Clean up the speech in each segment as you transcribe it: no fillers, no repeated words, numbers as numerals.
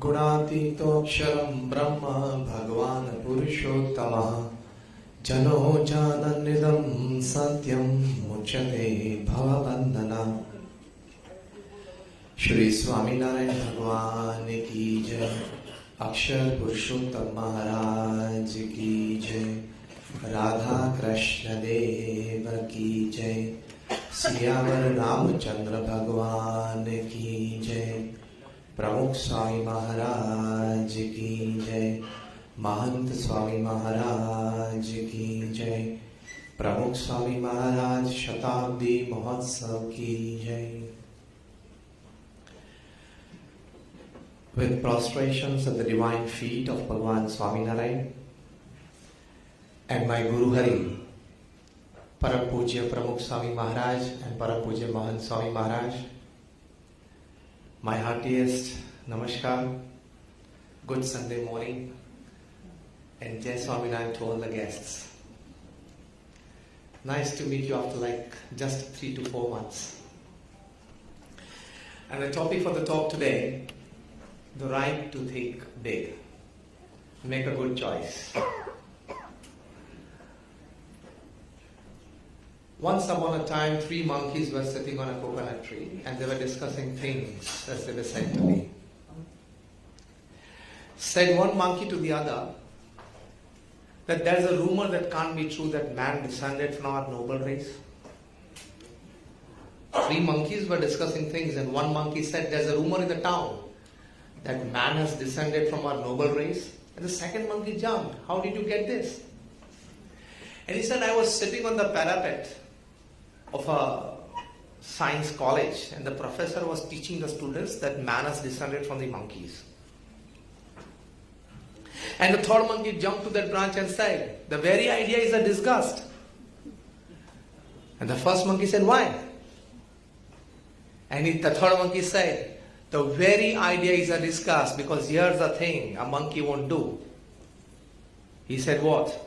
गुणातीतोऽक्षरं ब्रह्म भगवान् पुरुषोत्तमः जनो जानन्निदं सत्यं मुच्यते भवबन्धना। श्री स्वामीनारायण भगवान की जय। अक्षर पुरुषोत्तम महाराज की जय। राधा कृष्ण देव की जय। सियावर रामचंद्र भगवान की जय। प्रमुख स्वामी महाराज की जय। महंत स्वामी महाराज की जय। प्रमुख स्वामी महाराज शताब्दी महोत्सव की जय। With prostrations at the divine feet of Bhagavan Swaminarayan and my Guru Hari, Param Pujya Pramukh Swami Maharaj and Param Pujya Mahant Swami Maharaj, my heartiest Namaskar, good Sunday morning, and Jai Swaminarayan to all the guests. Nice to meet you after just 3 to 4 months. And the topic for the talk today, the right to think big. Make a good choice. Once upon a time, 3 monkeys were sitting on a coconut tree and they were discussing things, as they were said to me. Said one monkey to the other that there's a rumor that can't be true that man descended from our noble race. 3 monkeys were discussing things and one monkey said there's a rumor in the town that man has descended from our noble race. And the second monkey jumped. How did you get this? And he said, I was sitting on the parapet of a science college and the professor was teaching the students that man has descended from the monkeys. And the third monkey jumped to that branch and said, the very idea is a disgust. And the first monkey said, why? And the third monkey said, the very idea is a disgust because here's the thing a monkey won't do. He said, what?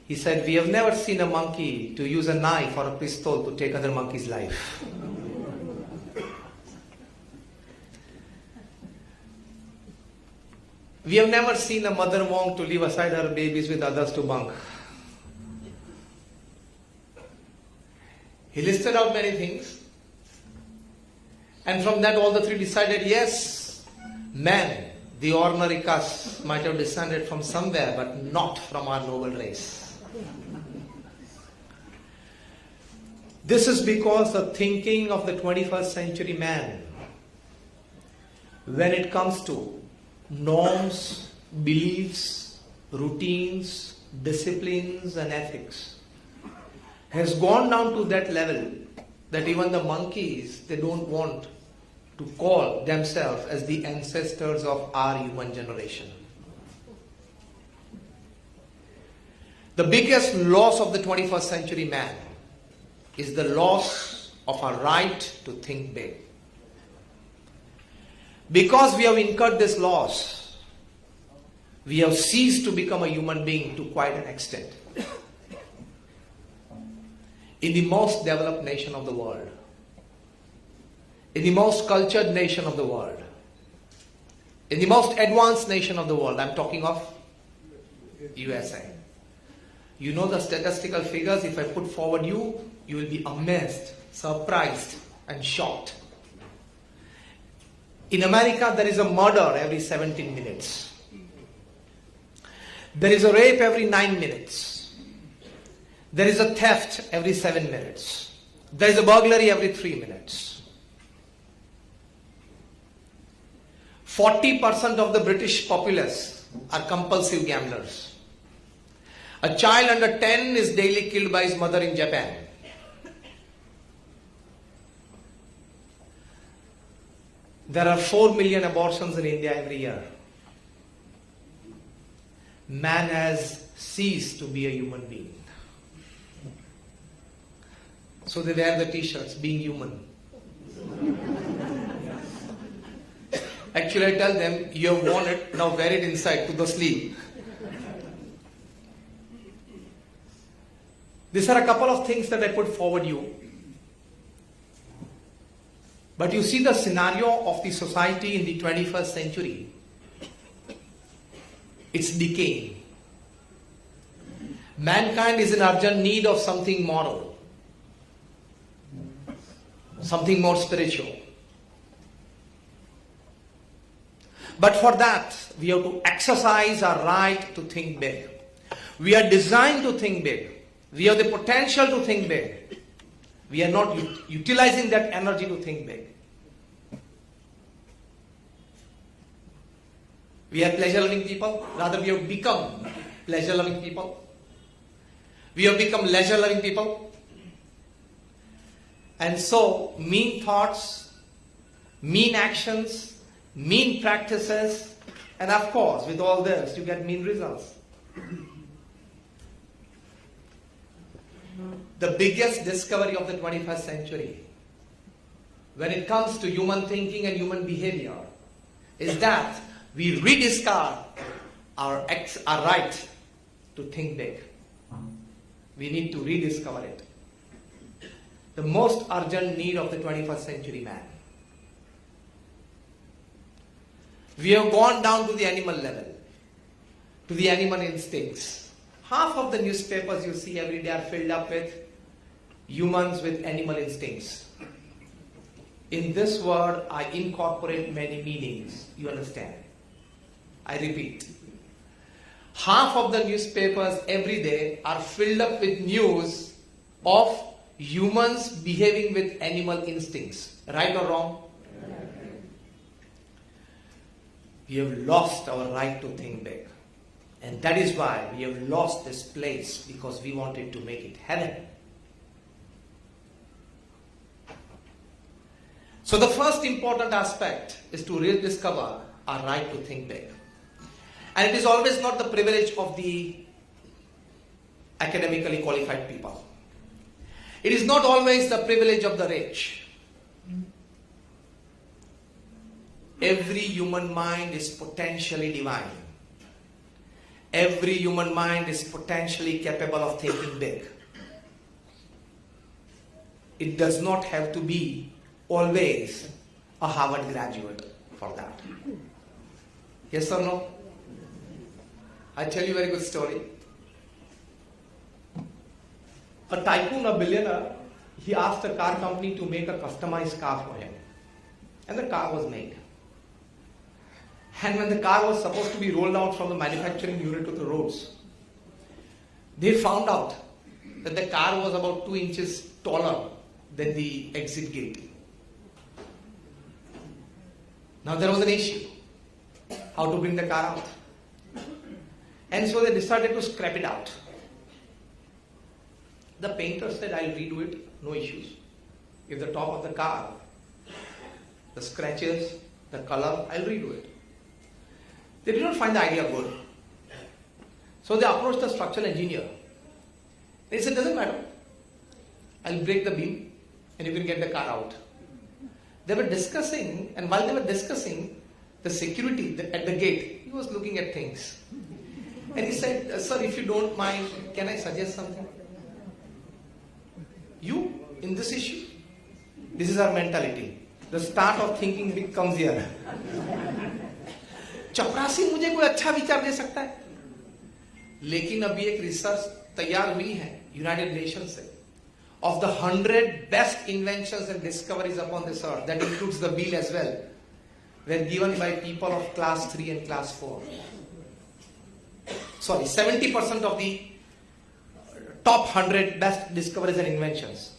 He said, we have never seen a monkey to use a knife or a pistol to take other monkey's life. We have never seen a mother monk to leave aside her babies with others to bunk. He listed out many things. And from that all the 3 decided, yes, man, the ordinary caste, might have descended from somewhere, but not from our noble race. This is because the thinking of the 21st century man, when it comes to norms, beliefs, routines, disciplines and ethics, has gone down to that level that even the monkeys, they don't want to call themselves as the ancestors of our human generation. The biggest loss of the 21st century man is the loss of our right to think big. Because we have incurred this loss, we have ceased to become a human being to quite an extent. In the most developed nation of the world, in the most cultured nation of the world, in the most advanced nation of the world, I'm talking of USA. You know the statistical figures, if I put forward you will be amazed, surprised and shocked. In America, there is a murder every 17 minutes. There is a rape every 9 minutes. There is a theft every 7 minutes. There is a burglary every 3 minutes. 40% of the British populace are compulsive gamblers. A child under 10 is daily killed by his mother in Japan. There are 4 million abortions in India every year. Man has ceased to be a human being. So they wear the t-shirts, being human. Actually, I tell them, you have worn it, now wear it inside to the sleeve. These are a couple of things that I put forward you. But you see the scenario of the society in the 21st century It's decaying. Mankind is in urgent need of something moral, something more spiritual. But for that, we have to exercise our right to think big. We are designed to think big. We have the potential to think big. We are not utilizing that energy to think big. We are pleasure-loving people. Rather, we have become pleasure-loving people. We have become leisure-loving people. And so, mean thoughts, mean actions, mean practices, and of course, with all this, you get mean results. The biggest discovery of the 21st century, when it comes to human thinking and human behavior, is that we rediscover our right to think big. We need to rediscover it. The most urgent need of the 21st century man. We have gone down to the animal level, to the animal instincts. Half of the newspapers you see every day are filled up with humans with animal instincts. In this word, I incorporate many meanings. You understand? I repeat. Half of the newspapers every day are filled up with news of humans behaving with animal instincts. Right or wrong? We have lost our right to think big. And that is why we have lost this place, because we wanted to make it heaven. So the first important aspect is to rediscover our right to think big. And it is always not the privilege of the academically qualified people. It is not always the privilege of the rich. Every human mind is potentially divine. Every human mind is potentially capable of thinking big. It does not have to be always a Harvard graduate for that. Yes or no? I'll tell you a very good story. A tycoon, a billionaire, he asked a car company to make a customized car for him. And the car was made. And when the car was supposed to be rolled out from the manufacturing unit to the roads, they found out that the car was about 2 inches taller than the exit gate. Now there was an issue. How to bring the car out? And so they decided to scrap it out. The painter said, I'll redo it, no issues. If the top of the car, the scratches, the color, I'll redo it. They did not find the idea good. So they approached the structural engineer. He said, doesn't matter. I'll break the beam and you can get the car out. They were discussing, and while they were discussing, the security at the gate, he was looking at things. And he said, sir, if you don't mind, can I suggest something? You, in this issue, this is our mentality. The start of thinking big comes here. चपरासी मुझे कोई अच्छा विचार दे सकता है, लेकिन अभी एक रिसर्च तैयार हुई है यूनाइटेड नेशन से, of the 100 best inventions and discoveries upon this earth, that includes the wheel as well, were given by people of class 3 and class 4. Sorry, 70% of the top 100 best discoveries and inventions.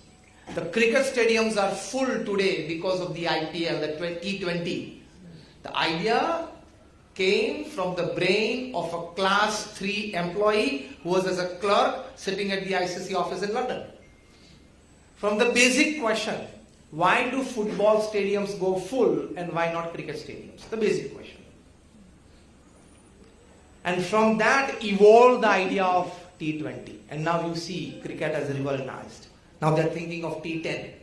The cricket stadiums are full today because of the IPL, the T20. The idea came from the brain of a class 3 employee who was as a clerk sitting at the ICC office in London. From the basic question, why do football stadiums go full and why not cricket stadiums? The basic question. And from that evolved the idea of T20. And now you see cricket has revolutionized. Now they're thinking of T10.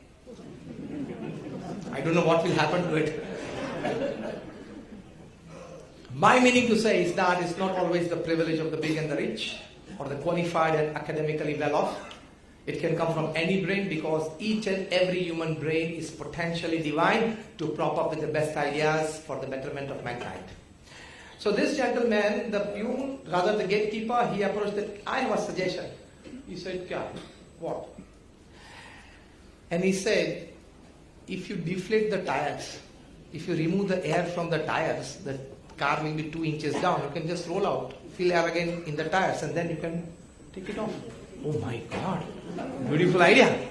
I don't know what will happen to it. My meaning to say is that it's not always the privilege of the big and the rich or the qualified and academically well off. It can come from any brain, because each and every human brain is potentially divine to prop up with the best ideas for the betterment of mankind. So this gentleman, the peon, rather the gatekeeper, he approached that, I have a suggestion. He said, Kya? What? And he said, if you deflate the tires, if you remove the air from the tires, the car will be 2 inches down. You can just roll out, fill air again in the tires, and then you can take it off. Oh my God, beautiful idea.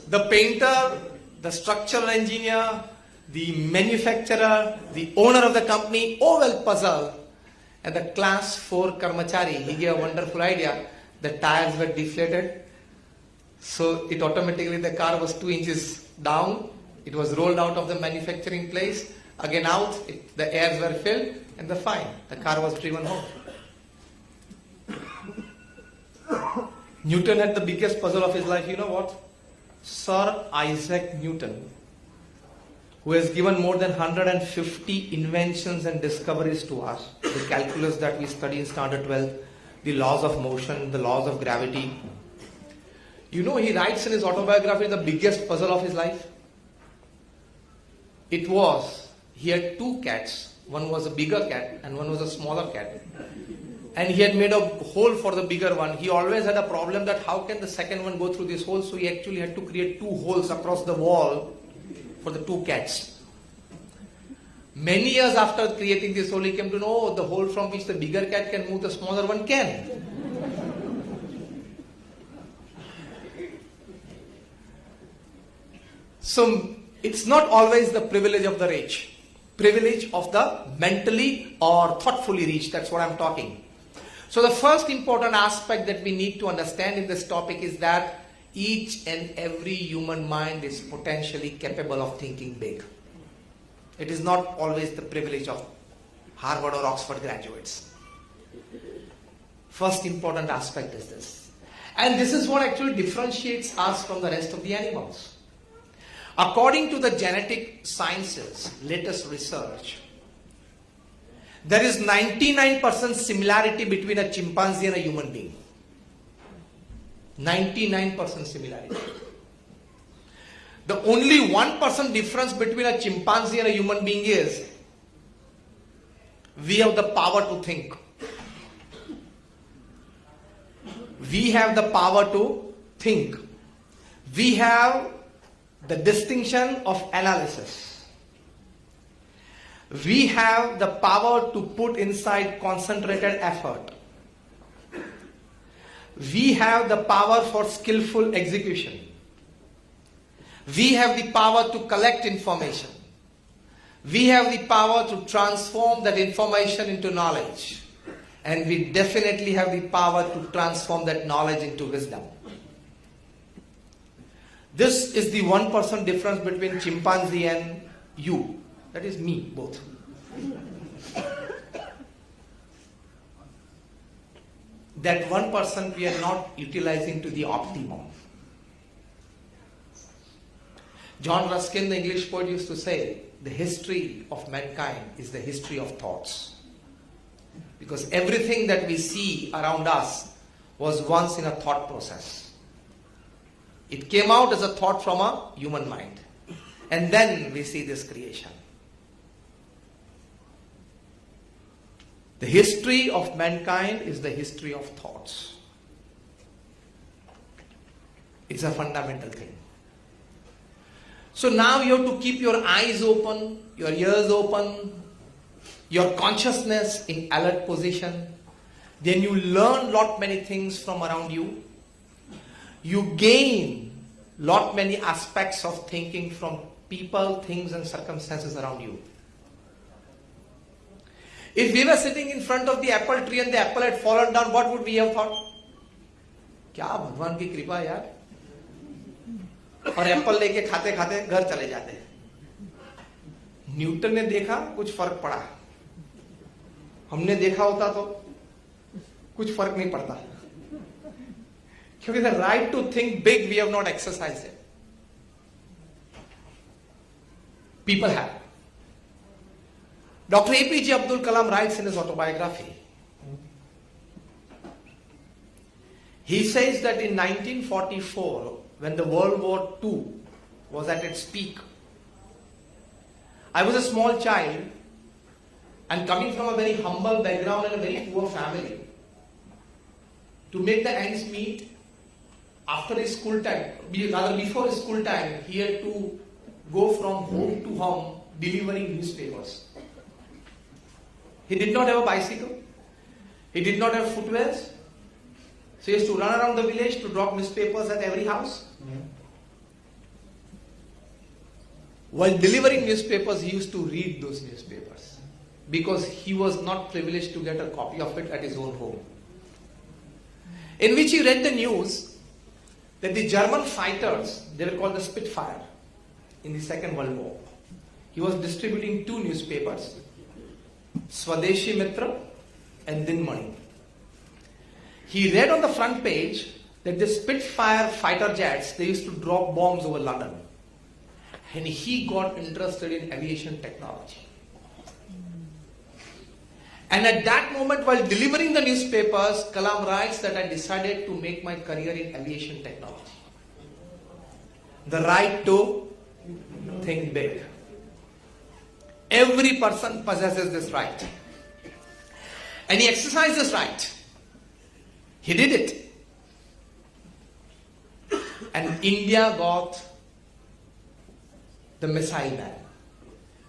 The painter, the structural engineer, the manufacturer, the owner of the company, all well puzzled. And the class 4 Karmachari, he gave a wonderful idea. The tires were deflated. So it automatically, the car was 2 inches down. It was rolled out of the manufacturing place. Again out, the airs were filled, and the car was driven home. Newton had the biggest puzzle of his life. You know what? Sir Isaac Newton, who has given more than 150 inventions and discoveries to us. The calculus that we study in Standard 12, the laws of motion, the laws of gravity. You know, he writes in his autobiography the biggest puzzle of his life. It was, he had 2 cats. One was a bigger cat and one was a smaller cat. And he had made a hole for the bigger one. He always had a problem that how can the second one go through this hole, so he actually had to create 2 holes across the wall for the 2 cats. Many years after creating this hole, he came to know the hole from which the bigger cat can move, the smaller one can. So it's not always the privilege of the rich. Privilege of the mentally or thoughtfully rich, that's what I'm talking. So the first important aspect that we need to understand in this topic is that each and every human mind is potentially capable of thinking big. It is not always the privilege of Harvard or Oxford graduates. First important aspect is this. And this is what actually differentiates us from the rest of the animals. According to the genetic sciences, latest research, there is 99% similarity between a chimpanzee and a human being. 99% similarity. The only 1% difference between a chimpanzee and a human being is we have the power to think. We have the power to think. We have the distinction of analysis. We have the power to put inside concentrated effort. We have the power for skillful execution. We have the power to collect information. We have the power to transform that information into knowledge. And we definitely have the power to transform that knowledge into wisdom. This is the 1% difference between chimpanzee and you. That is me, both. That 1% we are not utilizing to the optimum. John Ruskin, the English poet, used to say, the history of mankind is the history of thoughts. Because everything that we see around us was once in a thought process. It came out as a thought from a human mind. And then we see this creation. The history of mankind is the history of thoughts. It's a fundamental thing. So now you have to keep your eyes open, your ears open, your consciousness in alert position. Then you learn lot many things from around you. You gain lot many aspects of thinking from people, things and circumstances around you. If we were sitting in front of the apple tree and the apple had fallen down, what would we have thought? क्या भगवान की कृपा यार, और Apple लेके खाते खाते घर चले जाते. न्यूटन ने देखा, कुछ फर्क पड़ा. हमने देखा होता तो कुछ फर्क नहीं पड़ता. क्योंकि the right to think big we have not exercised it. People have. Dr. APJ Abdul Kalam writes in his autobiography. He says that in 1944, when the World War II was at its peak, I was a small child and coming from a very humble background and a very poor family. To make the ends meet, after his school time, rather before his school time, he had to go from home to home delivering newspapers. He did not have a bicycle. He did not have footwears. So he used to run around the village to drop newspapers at every house. While delivering newspapers, he used to read those newspapers because he was not privileged to get a copy of it at his own home. In which he read the news that the German fighters, they were called the Spitfire in the Second World War. He was distributing two newspapers, Swadeshi Mitra and Dinmani. He read on the front page that the Spitfire fighter jets, they used to drop bombs over London. And he got interested in aviation technology. And at that moment, while delivering the newspapers, Kalam writes that I decided to make my career in aviation technology. The right to think big. Every person possesses this right. And he exercised this right. He did it. And India got the missile man.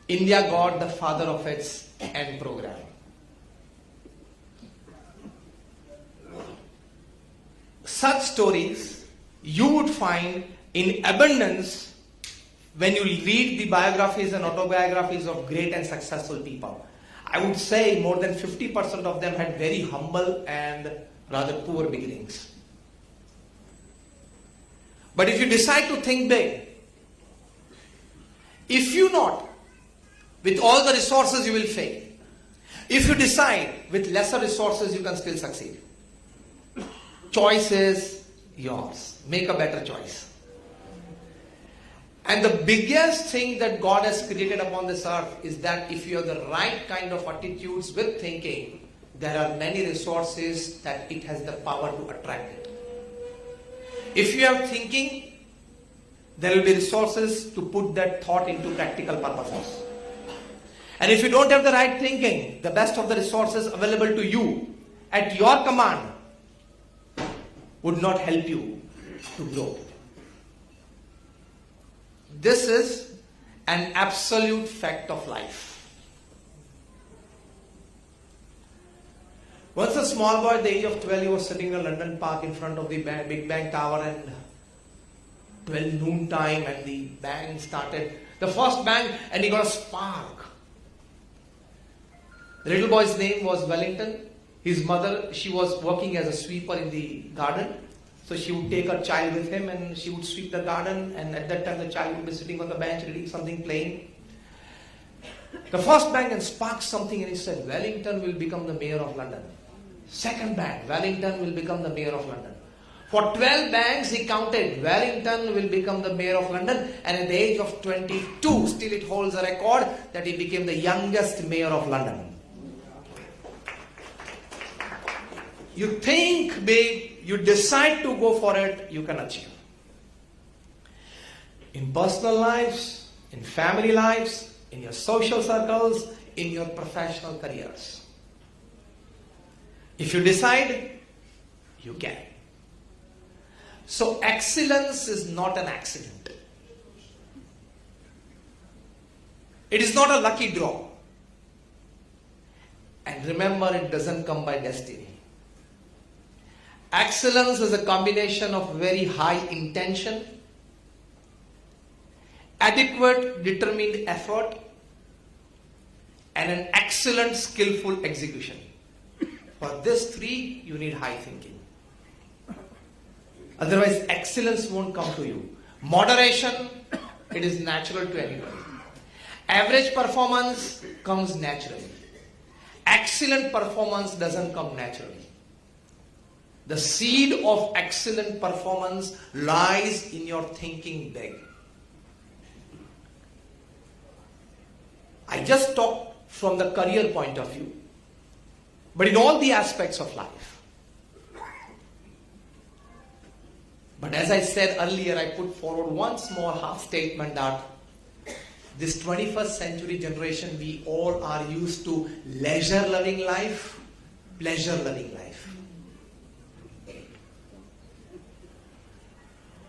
India got the father of its end program. Such stories you would find in abundance when you read the biographies and autobiographies of great and successful people. I would say more than 50% of them had very humble and rather poor beginnings. But if you decide to think big, if you not, with all the resources you will fail. If you decide with lesser resources you can still succeed. Choice is yours. Make a better choice. And the biggest thing that God has created upon this earth is that if you have the right kind of attitudes with thinking, there are many resources that it has the power to attract it. If you have thinking, there will be resources to put that thought into practical purposes. And if you don't have the right thinking, the best of the resources available to you at your command would not help you to grow. This is an absolute fact of life. Once a small boy at the age of 12, he was sitting in a London park in front of the Big Bang Tower, and 12 noon time, and the bang started. The first bang, and he got a spark. The little boy's name was Wellington. His mother, she was working as a sweeper in the garden. So she would take her child with him and she would sweep the garden, and at that time the child would be sitting on the bench reading something, playing. The first bang and sparked something, and he said, Wellington will become the mayor of London. Second bang, Wellington will become the mayor of London. For 12 bangs he counted, Wellington will become the mayor of London, and at the age of 22, still it holds a record that he became the youngest mayor of London. You think big, you decide to go for it, you can achieve. In personal lives, in family lives, in your social circles, in your professional careers. If you decide, you can. So excellence is not an accident. It is not a lucky draw. And remember, it doesn't come by destiny. Excellence is a combination of very high intention, adequate determined effort, and an excellent skillful execution. For these three, you need high thinking. Otherwise, excellence won't come to you. Moderation, it is natural to anybody. Average performance comes naturally. Excellent performance doesn't come naturally. The seed of excellent performance lies in your thinking big. I just talked from the career point of view, but in all the aspects of life. But as I said earlier, I put forward one small half statement that This 21st century generation, we all are used to leisure-loving life, pleasure-loving life.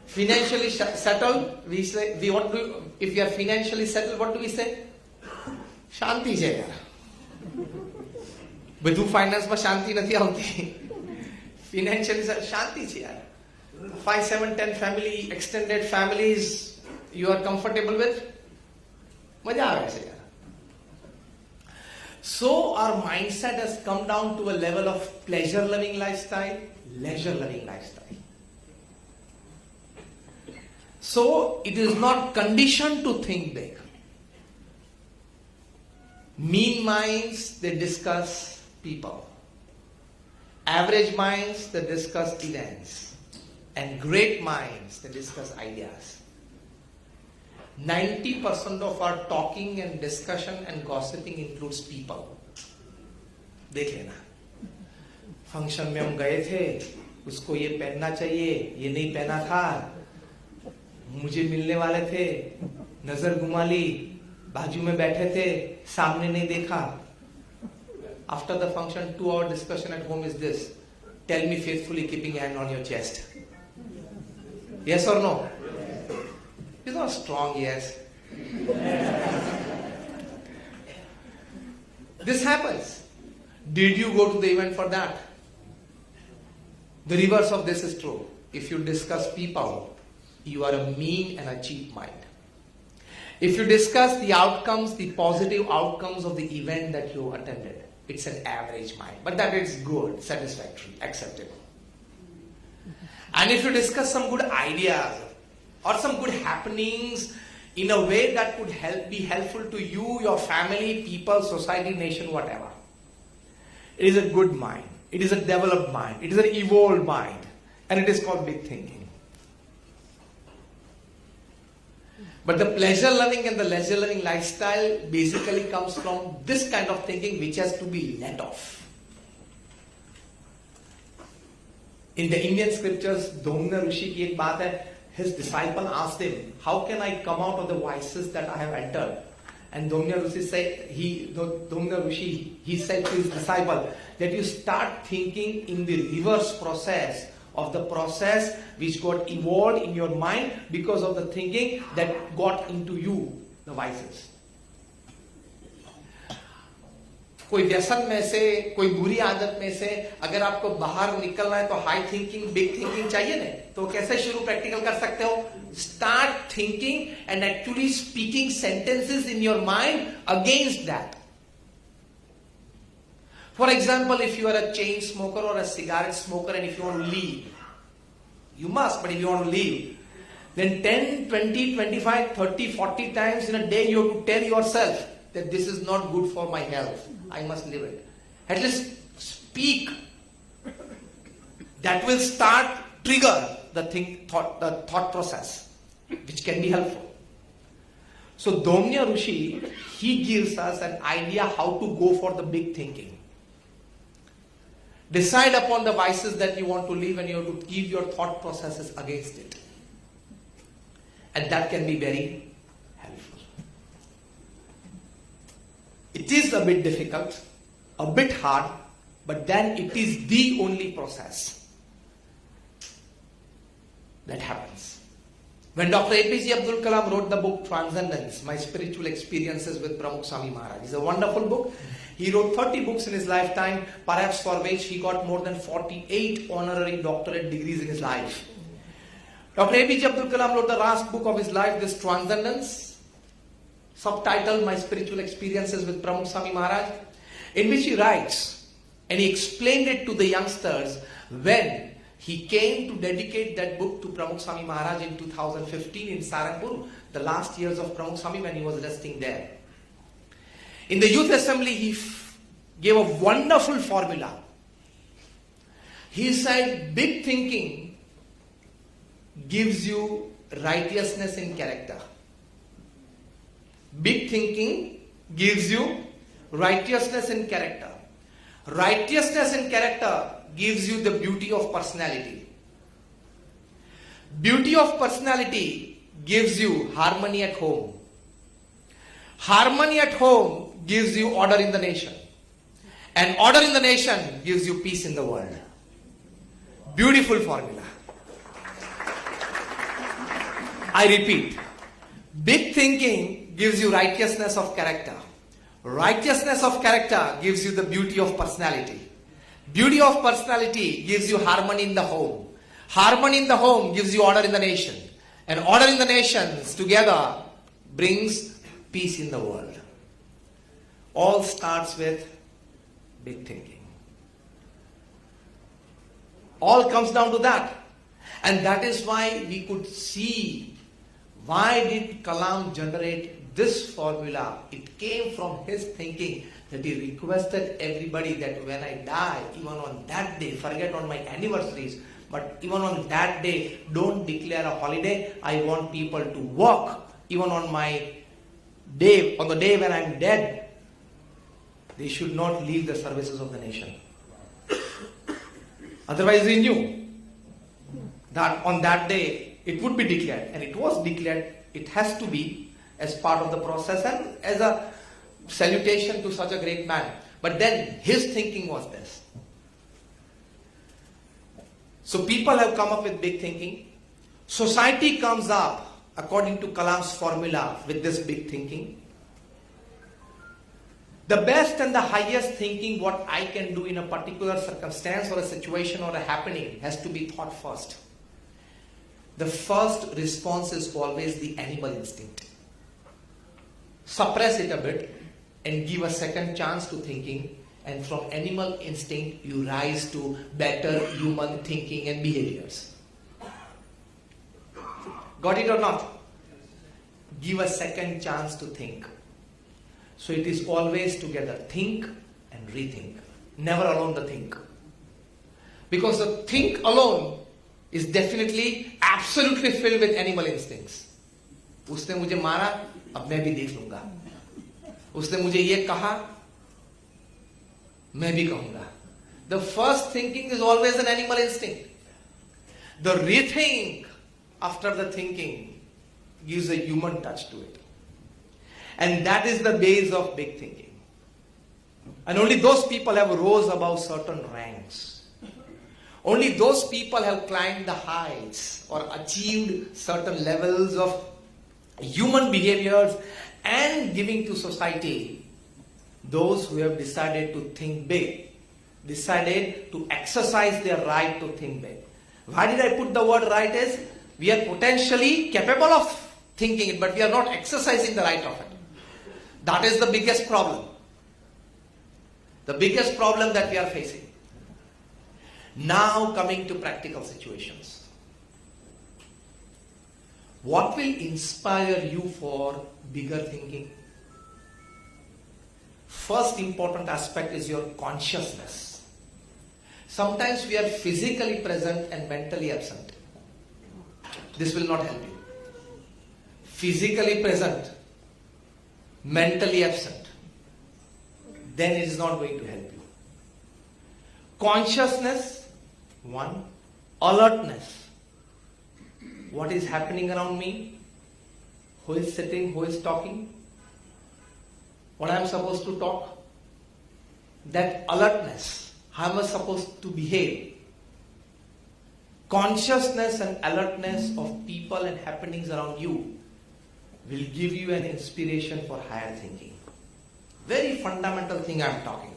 Financially settled, we say, if we are financially settled, what do we say? Shanti છે યાર. બધું ફાઇનાન્સમાં શાંતિ નથી આવતી. Financially શાંતિ છે યાર. 5, 7, 10 family, extended families, you are comfortable with? મજા આવે છે યાર. So our mindset has come down to a level of pleasure-loving lifestyle, leisure-loving lifestyle. So it is not conditioned to think big. Mean minds, they discuss people. Average minds, they discuss events. And great minds, they discuss ideas. 90% of our talking and discussion and gossiping includes people. देख लेना. Function में हम गए थे, उसको ये पहनना चाहिए, ये नहीं पहना था, मुझे मिलने वाले थे, नजर घुमा ली, बाजू में बैठे थे, सामने नहीं देखा. After the function, 2-hour discussion at home is this: tell me faithfully, keeping a hand on your chest. Yes or no? It's not strong yes. This happens. Did you go to the event for that? The reverse of this is true. If you discuss people, you are a mean and a cheap mind. If you discuss the outcomes, the positive outcomes of the event that you attended, it's an average mind. But that is good, satisfactory, acceptable. And if you discuss some good ideas or some good happenings in a way that could be helpful to you, your family, people, society, nation, whatever, it is a good mind. It is a developed mind. It is an evolved mind. And it is called big thinking. But the pleasure-loving and the leisure-loving lifestyle basically comes from this kind of thinking, which has to be let off. In the Indian scriptures, Dhomna Rishi ki ek baat hai, his disciple asked him, how can I come out of the vices that I have entered? And Dhomna Rishi said to his disciple that you start thinking in the reverse process of the process which got evolved in your mind because of the thinking that got into you, the vices. कोई व्यसन में से, कोई बुरी आदत में से अगर आपको बाहर निकलना है तो हाई थिंकिंग, बिग थिंकिंग चाहिए ना. तो कैसे शुरू प्रैक्टिकल कर सकते हो? Start thinking and actually speaking sentences in your mind against that. For example, if you are a chain smoker or a cigarette smoker and if you want to leave, you must, but if you want to leave, then 10, 20, 25, 30, 40 times in a day you have to tell yourself that this is not good for my health. I must leave it. At least speak. That will trigger the thought process, which can be helpful. So Dhomna Rishi, he gives us an idea how to go for the big thinking. Decide upon the vices that you want to leave and you have to give your thought processes against it. And that can be very helpful. It is a bit difficult, a bit hard, but then it is the only process that happens. When Dr. APJ Abdul Kalam wrote the book Transcendence, My Spiritual Experiences with Pramukh Swami Maharaj, it's a wonderful book. He wrote 30 books in his lifetime, perhaps for which he got more than 48 honorary doctorate degrees in his life. Dr. APJ Abdul Kalam wrote the last book of his life, this Transcendence, subtitled My Spiritual Experiences with Pramukh Swami Maharaj, in which he writes, and he explained it to the youngsters when he came to dedicate that book to Pramukh Swami Maharaj in 2015 in Saranpur, the last years of Pramukh Swami when he was resting there. In the youth assembly, he gave a wonderful formula. He said, big thinking gives you righteousness in character. Big thinking gives you righteousness in character. Righteousness in character gives you the beauty of personality. Beauty of personality gives you harmony at home. Harmony at home gives you order in the nation. And order in the nation gives you peace in the world. Beautiful formula. I repeat, big thinking gives you righteousness of character. Righteousness of character gives you the beauty of personality. Beauty of personality gives you harmony in the home. Harmony in the home gives you order in the nation. And order in the nations together brings peace in the world. All starts with big thinking. All comes down to that. And that is why we could see why did Kalam generate this formula. It came from his thinking that he requested everybody that when I die, even on that day, forget on my anniversaries, but even on that day, don't declare a holiday. I want people to work. Even on my day, on the day when I'm dead, they should not leave the services of the nation. Otherwise, he knew that on that day, it would be declared. And it was declared. It has to be as part of the process and as a salutation to such a great man. But then his thinking was this. So people have come up with big thinking. Society comes up according to Kalam's formula with this big thinking. The best and the highest thinking what I can do in a particular circumstance or a situation or a happening has to be thought first. The first response is always the animal instinct. Suppress it a bit and give a second chance to thinking, and from animal instinct you rise to better human thinking and behaviors. Got it or not? Give a second chance to think. So it is always together. Think and rethink. Never alone the think. Because the think alone is definitely absolutely filled with animal instincts. उसने मुझे मारा, अब मैं भी देख लूंगा. उसने मुझे ये कहा, मैं भी कहूंगा. The first thinking is always an animal instinct. The rethink after the thinking gives a human touch to it. And that is the base of big thinking. And only those people have rose above certain ranks. Only those people have climbed the heights or achieved certain levels of human behaviors and giving to society. Those who have decided to think big, decided to exercise their right to think big. Why did I put the word right is, we are potentially capable of thinking it, but we are not exercising the right of it. That is the biggest problem. The biggest problem that we are facing. Now coming to practical situations. What will inspire you for bigger thinking? First important aspect is your consciousness. Sometimes we are physically present and mentally absent. This will not help you. Physically present, mentally absent, then it is not going to help you. Consciousness, one. Alertness. What is happening around me? Who is sitting? Who is talking? What I am supposed to talk? That alertness. How am I supposed to behave? Consciousness and alertness of people and happenings around you will give you an inspiration for higher thinking. Very fundamental thing I am talking.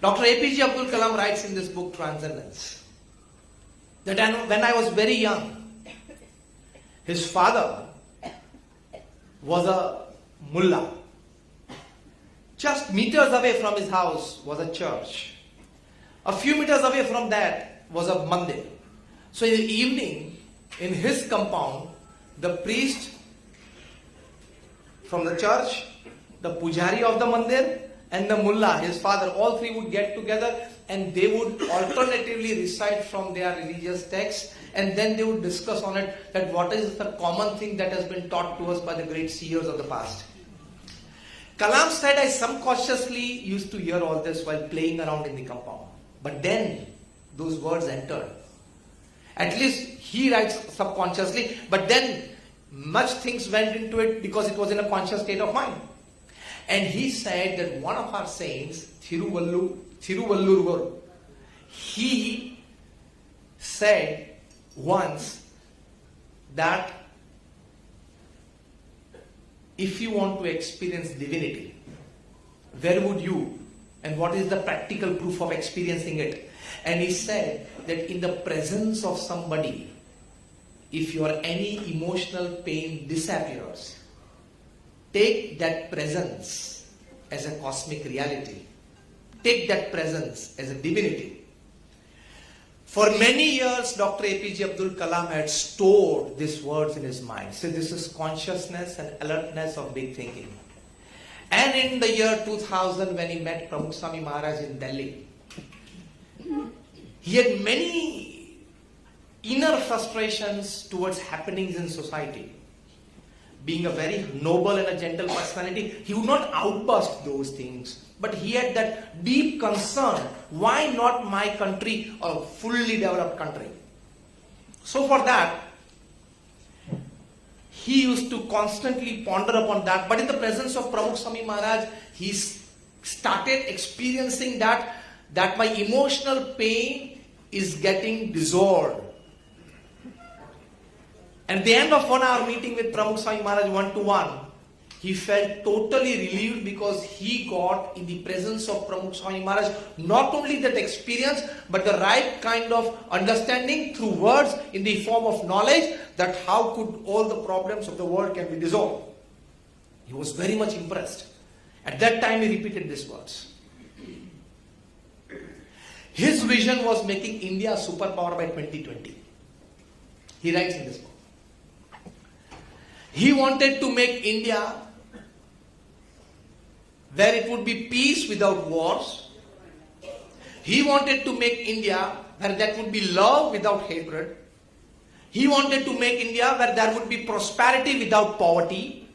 Dr. APJ Abdul Kalam writes in this book, Transcendence, that when I was very young, his father was a mullah. Just meters away from his house was a church. A few meters away from that was a mandir. So in the evening, in his compound, the priest from the church, the pujari of the mandir, and the mullah, his father, all three would get together and they would alternatively recite from their religious texts, and then they would discuss on it that what is the common thing that has been taught to us by the great seers of the past. Kalam said, I subconsciously used to hear all this while playing around in the compound. But then those words entered. At least he writes subconsciously, but then much things went into it because it was in a conscious state of mind. And he said that one of our saints, Thiruvallur, he said once that if you want to experience divinity, where would you, and what is the practical proof of experiencing it? And he said that in the presence of somebody, if your any emotional pain disappears, take that presence as a cosmic reality. Take that presence as a divinity. For many years, Dr. APJ Abdul Kalam had stored these words in his mind. So this is consciousness and alertness of big thinking. And in the year 2000, when he met Pramukh Swami Maharaj in Delhi, he had many inner frustrations towards happenings in society. Being a very noble and a gentle personality, he would not outburst those things. But he had that deep concern, why not my country, a fully developed country? So for that, he used to constantly ponder upon that. But in the presence of Pramukh Swami Maharaj, he started experiencing that my emotional pain is getting dissolved. At the end of 1 hour meeting with Pramukh Swami Maharaj one-to-one, he felt totally relieved because he got in the presence of Pramukh Swami Maharaj not only that experience but the right kind of understanding through words in the form of knowledge that how could all the problems of the world can be dissolved. He was very much impressed. At that time he repeated these words. His vision was making India a superpower by 2020. He writes in this book. He wanted to make India where it would be peace without wars. He wanted to make India where there would be love without hatred. He wanted to make India where there would be prosperity without poverty.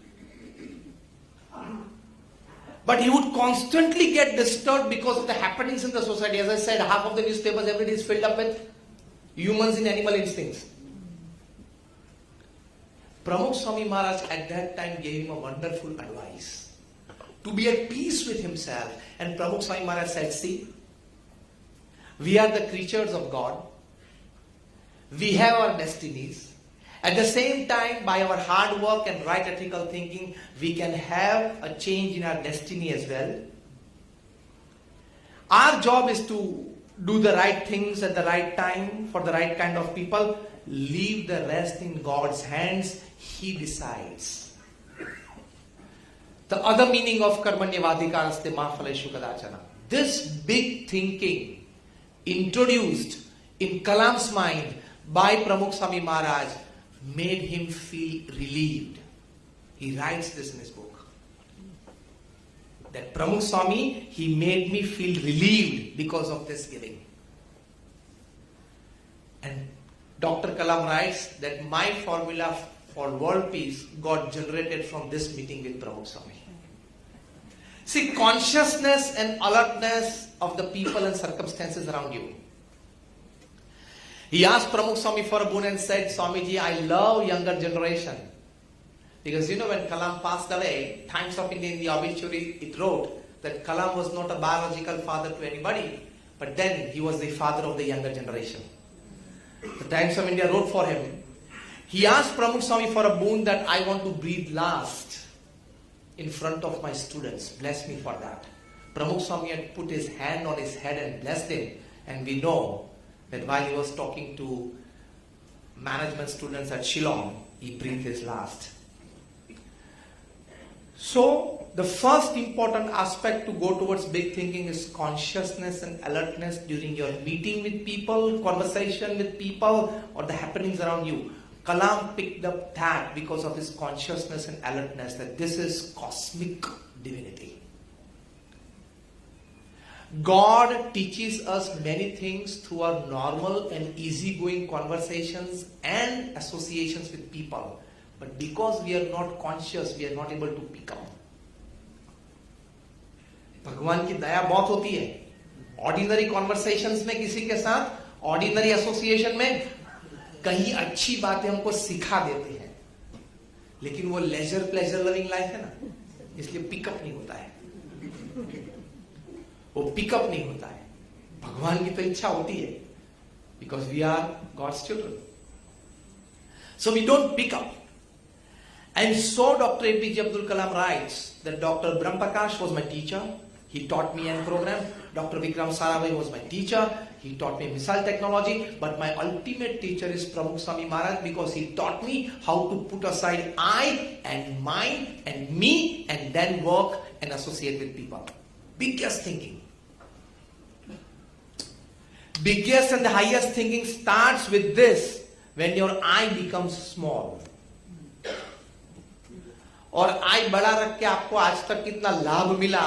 But he would constantly get disturbed because of the happenings in the society. As I said, half of the newspapers every day is filled up with humans in animal instincts. Pramukh Swami Maharaj at that time gave him a wonderful advice. To be at peace with himself. And Pramukh Swami Maharaj said, see, we are the creatures of God. We have our destinies. At the same time, by our hard work and right ethical thinking, we can have a change in our destiny as well. Our job is to do the right things at the right time for the right kind of people. Leave the rest in God's hands. He decides. The other meaning of karmanyavadikaraste ma phaleshu kadachana. This big thinking introduced in Kalam's mind by Pramukh Swami Maharaj made him feel relieved. He writes this in his book. That Pramukh Swami, he made me feel relieved because of this giving. And Dr. Kalam writes that my formula for world peace got generated from this meeting with Pramukh Swami. See, consciousness and alertness of the people and circumstances around you. He asked Pramukh Swami for a boon and said, Swamiji, I love younger generation. Because when Kalam passed away, Times of India in the obituary, it wrote that Kalam was not a biological father to anybody, but then he was the father of the younger generation. The Times of India wrote for him. He asked Pramukh Swami for a boon that I want to breathe last in front of my students. Bless me for that. Pramukh Swami had put his hand on his head and blessed him. And we know that while he was talking to management students at Shillong, he breathed his last. So, the first important aspect to go towards big thinking is consciousness and alertness during your meeting with people, conversation with people, or the happenings around you. Kalam picked up that because of his consciousness and alertness, that this is cosmic divinity. God teaches us many things through our normal and easygoing conversations and associations with people. But because we are not conscious, we are not able to pick up. भगवान की दया बहुत होती है. Ordinary conversations में किसी के साथ, ordinary association में कहीं अच्छी बातें हमको सिखा देते हैं. लेकिन वो लेजर प्लेजर लविंग लाइफ है ना, इसलिए पिकअप नहीं होता है, वो पिकअप नहीं होता है। भगवान की तो इच्छा होती है, because we are God's children, so we don't pick up. And so Dr. APJ Abdul Kalam writes that Dr. Brahm Prakash was my teacher. He taught me N program. Dr. Vikram Sarabhai was my teacher. He taught me missile technology. But my ultimate teacher is Pramukh Swami Maharaj, because he taught me how to put aside I and mine and me and then work and associate with people. Biggest thinking. Biggest and the highest thinking starts with this, when your I becomes small. और आई बड़ा रख के आपको आज तक कितना लाभ मिला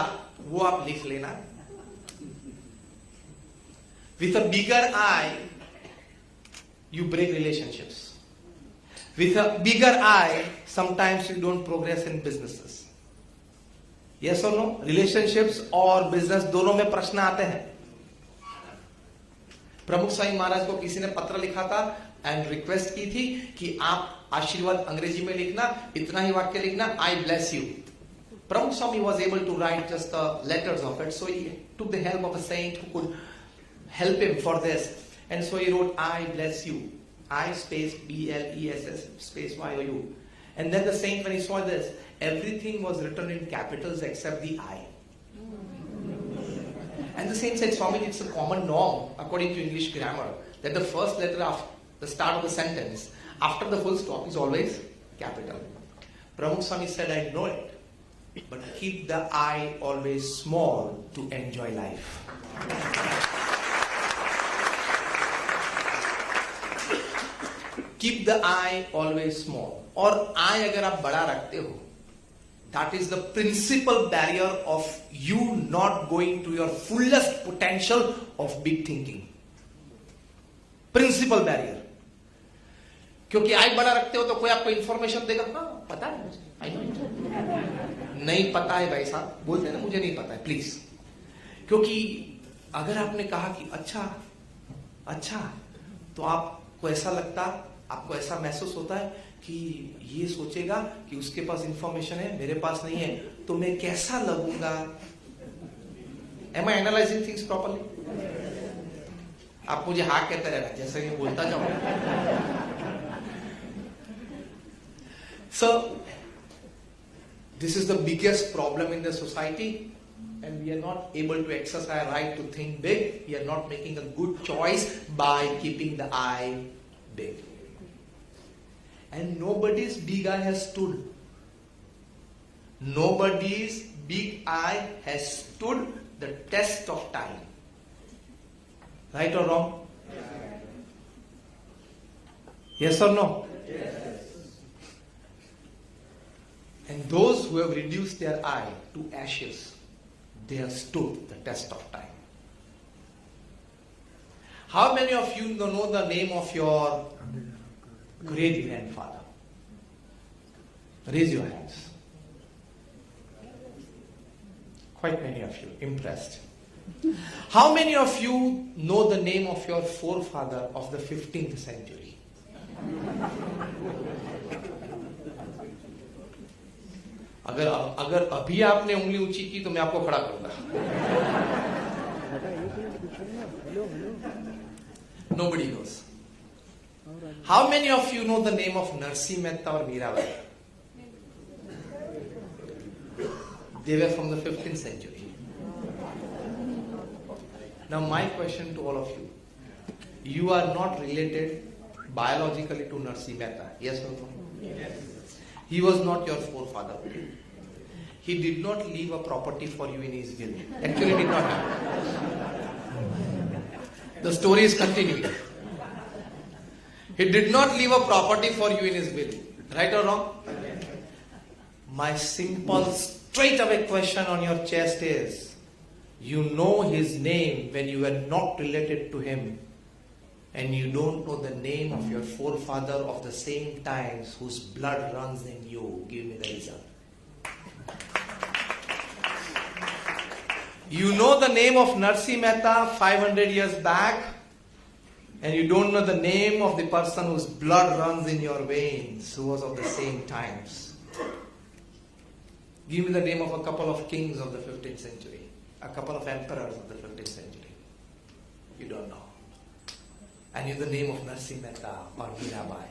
वो आप लिख लेना. With a bigger I you break relationships. With a bigger I sometimes you don't progress in businesses. Yes और नो? रिलेशनशिप्स और बिजनेस दोनों में प्रश्न आते हैं. प्रमुख स्वामी महाराज को किसी ने पत्र लिखा था एंड रिक्वेस्ट की थी कि आप आशीर्वाद अंग्रेजी में लिखना, इतना ही वाक्य लिखना, आई bless you. Pramukh Swami was able to write just the letters of it, so he took the help of a saint who could help him for this, and so he wrote I bless you, I space BLESS space YOU, and then the saint, when he saw this, everything was written in capitals except the I. And the saint said, Swami, it's a common norm according to English grammar that the first letter of the start of the sentence after the full stop is always capital. Pramukh Swami said, I know it, but keep the I always small to enjoy life. Keep the I always small. और I अगर आप बड़ा रखते हो, that is the principal barrier of you not going to your fullest potential of big thinking. Principal barrier. क्योंकि आई बड़ा रखते हो तो कोई आपको इंफॉर्मेशन देगा, हाँ पता है मुझे, आई नो. नहीं पता है भाई साहब, बोलते हैं ना मुझे नहीं पता है प्लीज. क्योंकि अगर आपने कहा कि अच्छा तो आपको ऐसा लगता, आपको ऐसा महसूस होता है कि ये सोचेगा कि उसके पास इंफॉर्मेशन है, मेरे पास नहीं है, तो मैं कैसा लगूंगा. एम आई एनालाइजिंग थिंग्स प्रॉपरली? आप मुझे हाँ कहते रहना जैसे मैं बोलता जाऊं. So, this is the biggest problem in the society, and we are not able to exercise our right to think big. We are not making a good choice by keeping the I big. And nobody's big I has stood. Nobody's big I has stood the test of time. Right or wrong? Yes or no? Yes. And those who have reduced their I to ashes, they have stood the test of time. How many of you know the name of your great grandfather? Raise your hands. Quite many of you, impressed. How many of you know the name of your forefather of the 15th century? अगर अभी आपने उंगली ऊंची की तो मैं आपको खड़ा करूंगा. Nobody knows. How many of you know the name of Narsi Mehta or Mirabai? They were from the 15th century. Now my question to all of you. You are not related biologically to Narsi Mehta. Yes or no? Yes. He was not your forefather. He did not leave a property for you in his will. Actually did not happen. The story is continuing. He did not leave a property for you in his will. Right or wrong? My simple, straight away question on your chest is, you know his name when you were not related to him, and you don't know the name of your forefather of the same times whose blood runs in you. Give me the result. You know the name of Narsi Mehta 500 years back, And you don't know the name of the person whose blood runs in your veins, who was of the same times. Give me the name of a couple of kings of the 15th century, a couple of emperors of the 15th century. You don't know. And you know the name of Narsimha Mehta or Mirabai.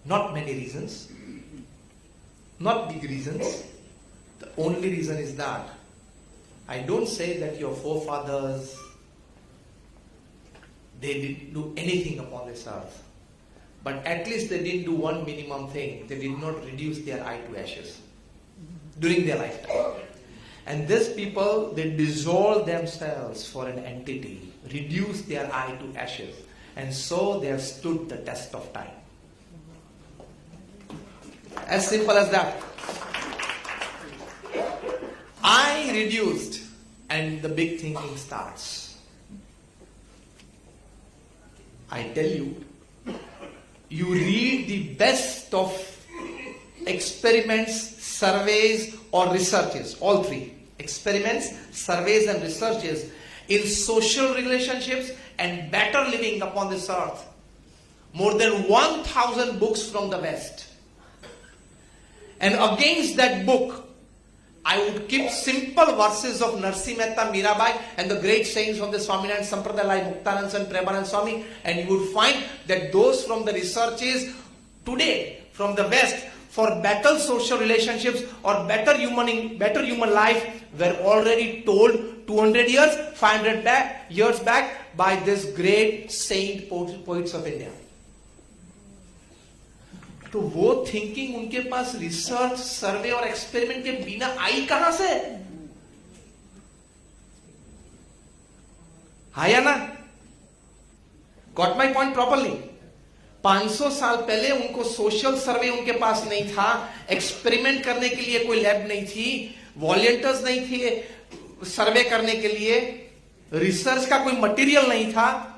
Not many reasons. Not big reasons. The only reason is that I don't say that your forefathers, they didn't do anything upon this earth. But at least they didn't do one minimum thing. They did not reduce their eye to ashes during their lifetime. And these people, they dissolve themselves for an entity, reduce their eye to ashes. And so they have stood the test of time. As simple as that. I reduced, and the big thinking starts. I tell you, you read the best of experiments, surveys, or researches, all three. Experiments, surveys, and researches in social relationships and better living upon this earth. More than 1,000 books from the West. And against that book, I would keep simple verses of Narsimha Mehta, Mirabai, and the great sayings of the Swaminarayan Sampradaya like Muktanand and Premanand Swami, and you would find that those from the researches today, from the West, for better social relationships or better human life, were already told 200 years, 500 years back by this great saint poets of India. तो वो thinking उनके पास research, सर्वे और experiment के बिना आई कहां से? हाँ या ना? Got my point properly? 500 साल पहले उनको सोशल सर्वे उनके पास नहीं था, एक्सपेरिमेंट करने के लिए कोई लैब नहीं थी, वॉलंटियर्स नहीं थे सर्वे करने के लिए, रिसर्च का कोई मटेरियल नहीं था.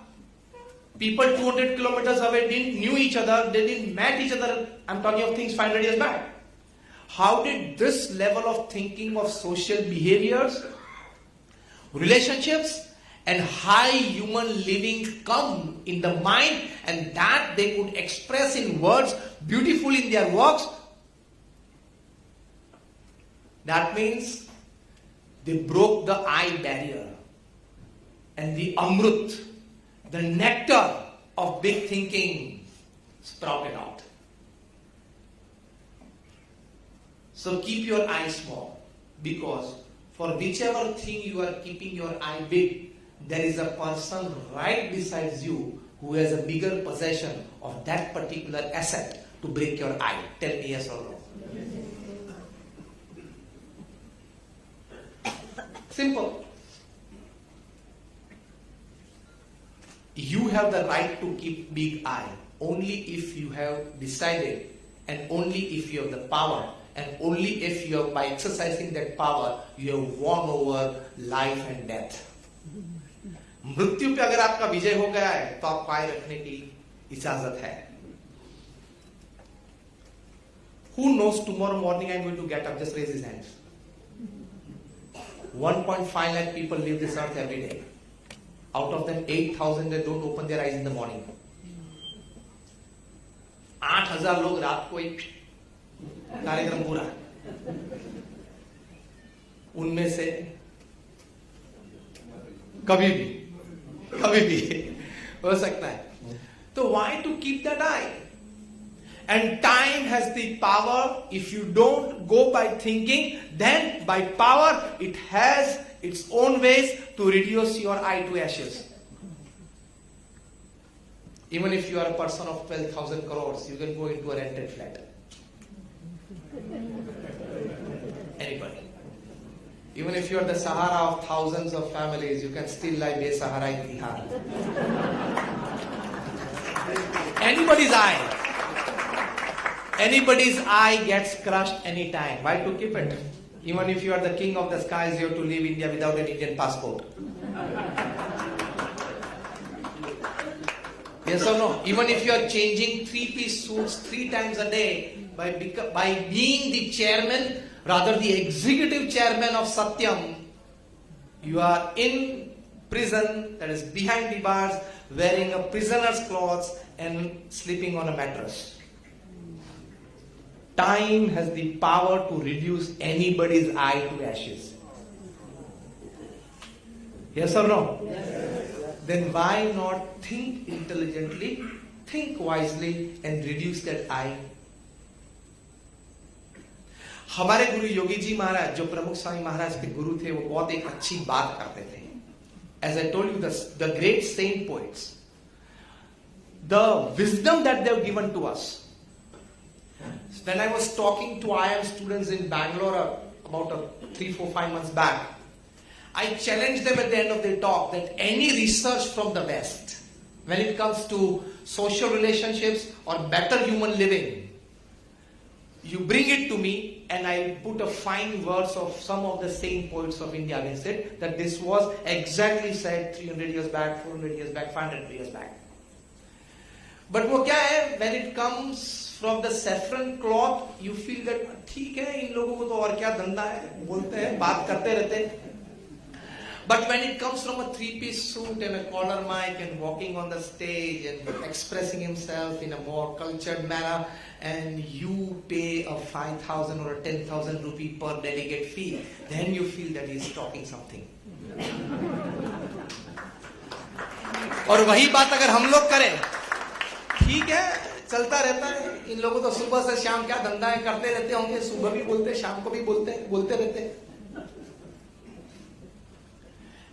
People 200 kilometers away didn't knew each other, they didn't met each other. I'm talking of things 500 years back. How did this level of thinking of social behaviors, relationships, and high human living come in the mind, and that they could express in words beautifully in their works? That means they broke the eye barrier, and the amrut, the nectar of big thinking, sprouted out. So keep your eye small, because for whichever thing you are keeping your eye big, there is a person right besides you who has a bigger possession of that particular asset to break your eye. Tell me yes or no. Simple. You have the right to keep big eye only if you have decided, and only if you have the power, and only if you have, by exercising that power, you have won over life and death. मृत्यु पे अगर आपका विजय हो गया है तो आप पाए रखने की इजाजत है. Who knows tomorrow morning I'm going to get up? Just raise his hands. 1.5 lakh people live this earth every day. Out of them, 8,000 they don't open their eyes in the morning. 8,000 लोग रात को एक कार्यक्रम पूरा. उनमें से कभी भी हो सकता है. तो why to keep that eye? And time has the power. If you don't go by thinking, then by power it has its own ways to reduce your eye to ashes. Even if you are a person of 12,000 crores, you can go into a rented flat. Anybody. Even if you are the Sahara of thousands of families, you can still lie Be-Sahara in Tihar. Anybody's eye gets crushed anytime. Why to keep it? Even if you are the king of the skies, you have to leave India without an Indian passport. Yes or no? Even if you are changing 3-piece suits 3 times a day, by being the chairman, rather the executive chairman of Satyam, you are in prison that is behind the bars, wearing a prisoner's clothes and sleeping on a mattress. Time has the power to reduce anybody's eye to ashes. Yes or no? Yes. Then why not think intelligently, think wisely and reduce that eye? हमारे गुरु योगी जी महाराज जो प्रमुख स्वामी महाराज के गुरु थे वो बहुत एक अच्छी बात करते थे. As I told you, the great saint poets, the wisdom that they have given to us. When I was talking to IIM students in Bangalore about 3, 4, 5 months back, I challenged them at the end of their talk that any research from the West, when it comes to social relationships or better human living, you bring it to me and I put a fine verse of some of the saint poets of India against it, that this was exactly said 300 years back, 400 years back, 500 years back. But वो क्या है, when it comes from the saffron cloth, you feel that ठीक है, इन लोगों को तो और क्या धंधा है, बोलते हैं, बात करते रहते हैं. But when it comes from a three-piece suit and a collar mic and walking on the stage and expressing himself in a more cultured manner, and you pay a 5,000 or a 10,000 rupee per delegate fee, then you feel that he is talking something. और वही बात अगर हम लोग करें, ठीक है, चलता रहता है, इन लोगों तो सुबह से शाम क्या धंधा है, करते रहते होंगे, सुबह भी बोलते हैं, शाम को भी बोलते रहते हैं.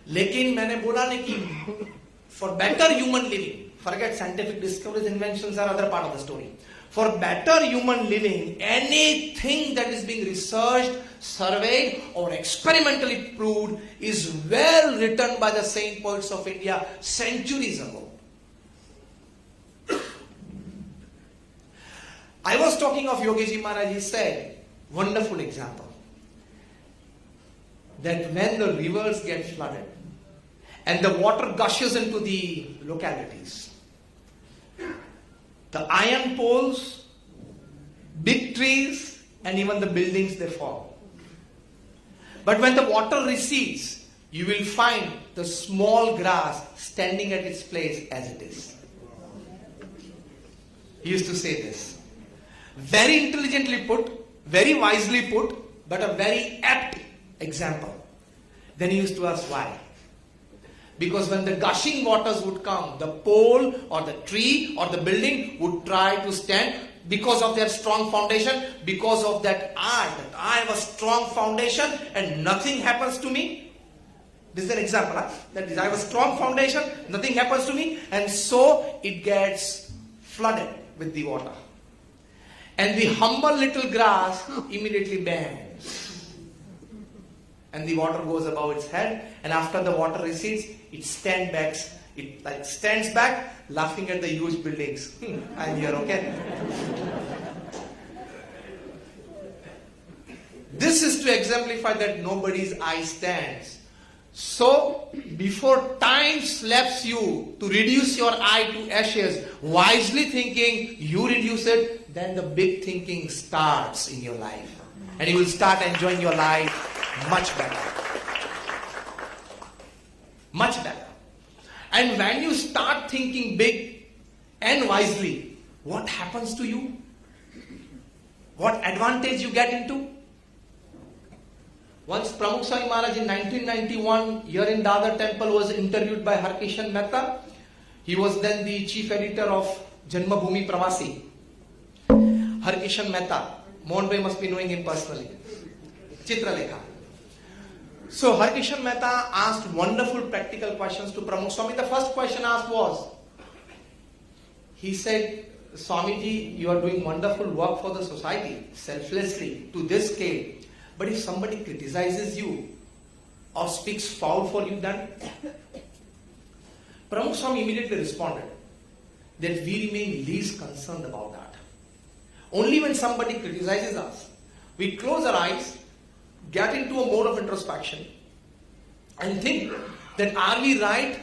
लेकिन मैंने बोला नहीं कि for better human living, forget scientific discoveries, inventions are other part of the story. For better human living, anything that is being researched, surveyed or experimentally proved is well written by the saint poets of India centuries ago. I was talking of Yogi Ji Maharaj, he said, wonderful example, that when the rivers get flooded and the water gushes into the localities, the iron poles, big trees and even the buildings, they fall. But when the water recedes, you will find the small grass standing at its place as it is. He used to say this. Very intelligently put, very wisely put, but a very apt example. Then he used to ask why. Because when the gushing waters would come, the pole or the tree or the building would try to stand because of their strong foundation, because of that I have a strong foundation and nothing happens to me. This is an example, huh? That is, I have a strong foundation, nothing happens to me, and so it gets flooded with the water. And the humble little grass immediately bends. And the water goes above its head, and after the water recedes, it stands back, laughing at the huge buildings. I'm here, okay? This is to exemplify that nobody's eye stands. So, before time slaps you to reduce your eye to ashes, wisely thinking, you reduce it, then the big thinking starts in your life. And you will start enjoying your life much better. Much better. And when you start thinking big and wisely, what happens to you? What advantage you get into? Once Pramukh Swami Maharaj in 1991 here in Dadar temple was interviewed by Harkishan Mehta. He was then the chief editor of Janmabhoomi Pravasi. Harkishan Mehta, Mohan Bhai must be knowing him personally. Chitralekha. So Harkishan Mehta asked wonderful practical questions to Pramukh Swami. The first question asked was, he said, Swamiji, you are doing wonderful work for the society, selflessly, to this scale. But if somebody criticizes you or speaks foul for you, then Pramukh Swami immediately responded that we remain least concerned about that. Only when somebody criticizes us, we close our eyes, get into a mode of introspection and think that are we right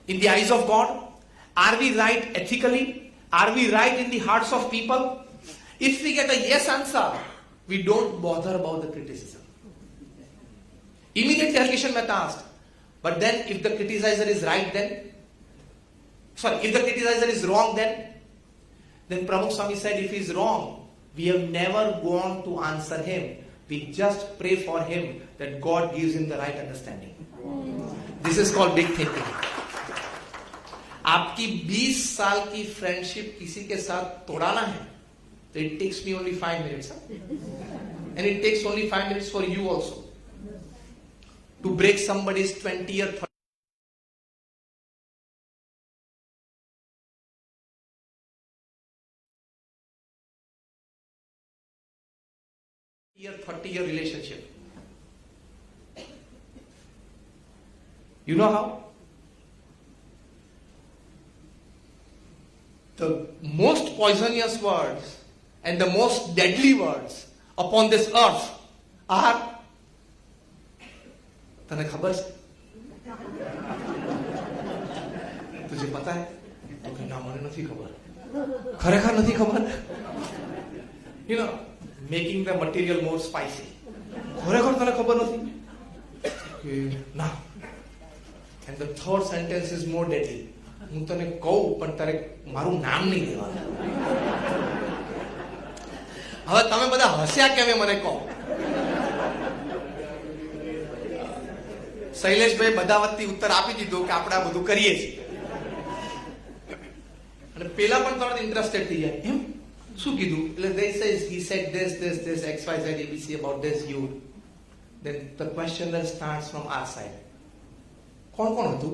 in the eyes of God? Are we right ethically? Are we right in the hearts of people? If we get a yes answer, we don't bother about the criticism. Immediately Harkishan Mehta asked, But then if the criticizer is right if the criticizer is wrong then Pramukh Swami said if he is wrong, we have never gone to answer him. We just pray for him that God gives him the right understanding. This is called big thinking. आपकी 20 साल की friendship किसी के साथ तोड़ाना है तो it takes me only 5 minutes. And it takes only 5 minutes for you also to break somebody's 20 or 30 30-year relationship. You know how? The most poisonous words and the most deadly words upon this earth are तने खबर है? तुझे पता है? तो कहना मुझे नहीं खबर. खरेखर नहीं खबर. You know, making the material more spicy. ખરેખર તને ખબર નથી? ના. And the third sentence is more deadly. હું તને કહું પણ તારે મારું નામ નહીં લેવાનું. હવે તમે બધા હસ્યા કેમ મને કહો? શૈલેષભાઈ બધા વતી ઉત્તર આપી દીધો કે આપણે આ બધું કરીએ છીએ. અને પેલા પણ તરત ઇન્ટરેસ્ટેડ થઈ જાય. એમ શું કીધું? એટલે they says he said this XYZ ABC about this you. Then the question then starts from our side. કોણ હતું?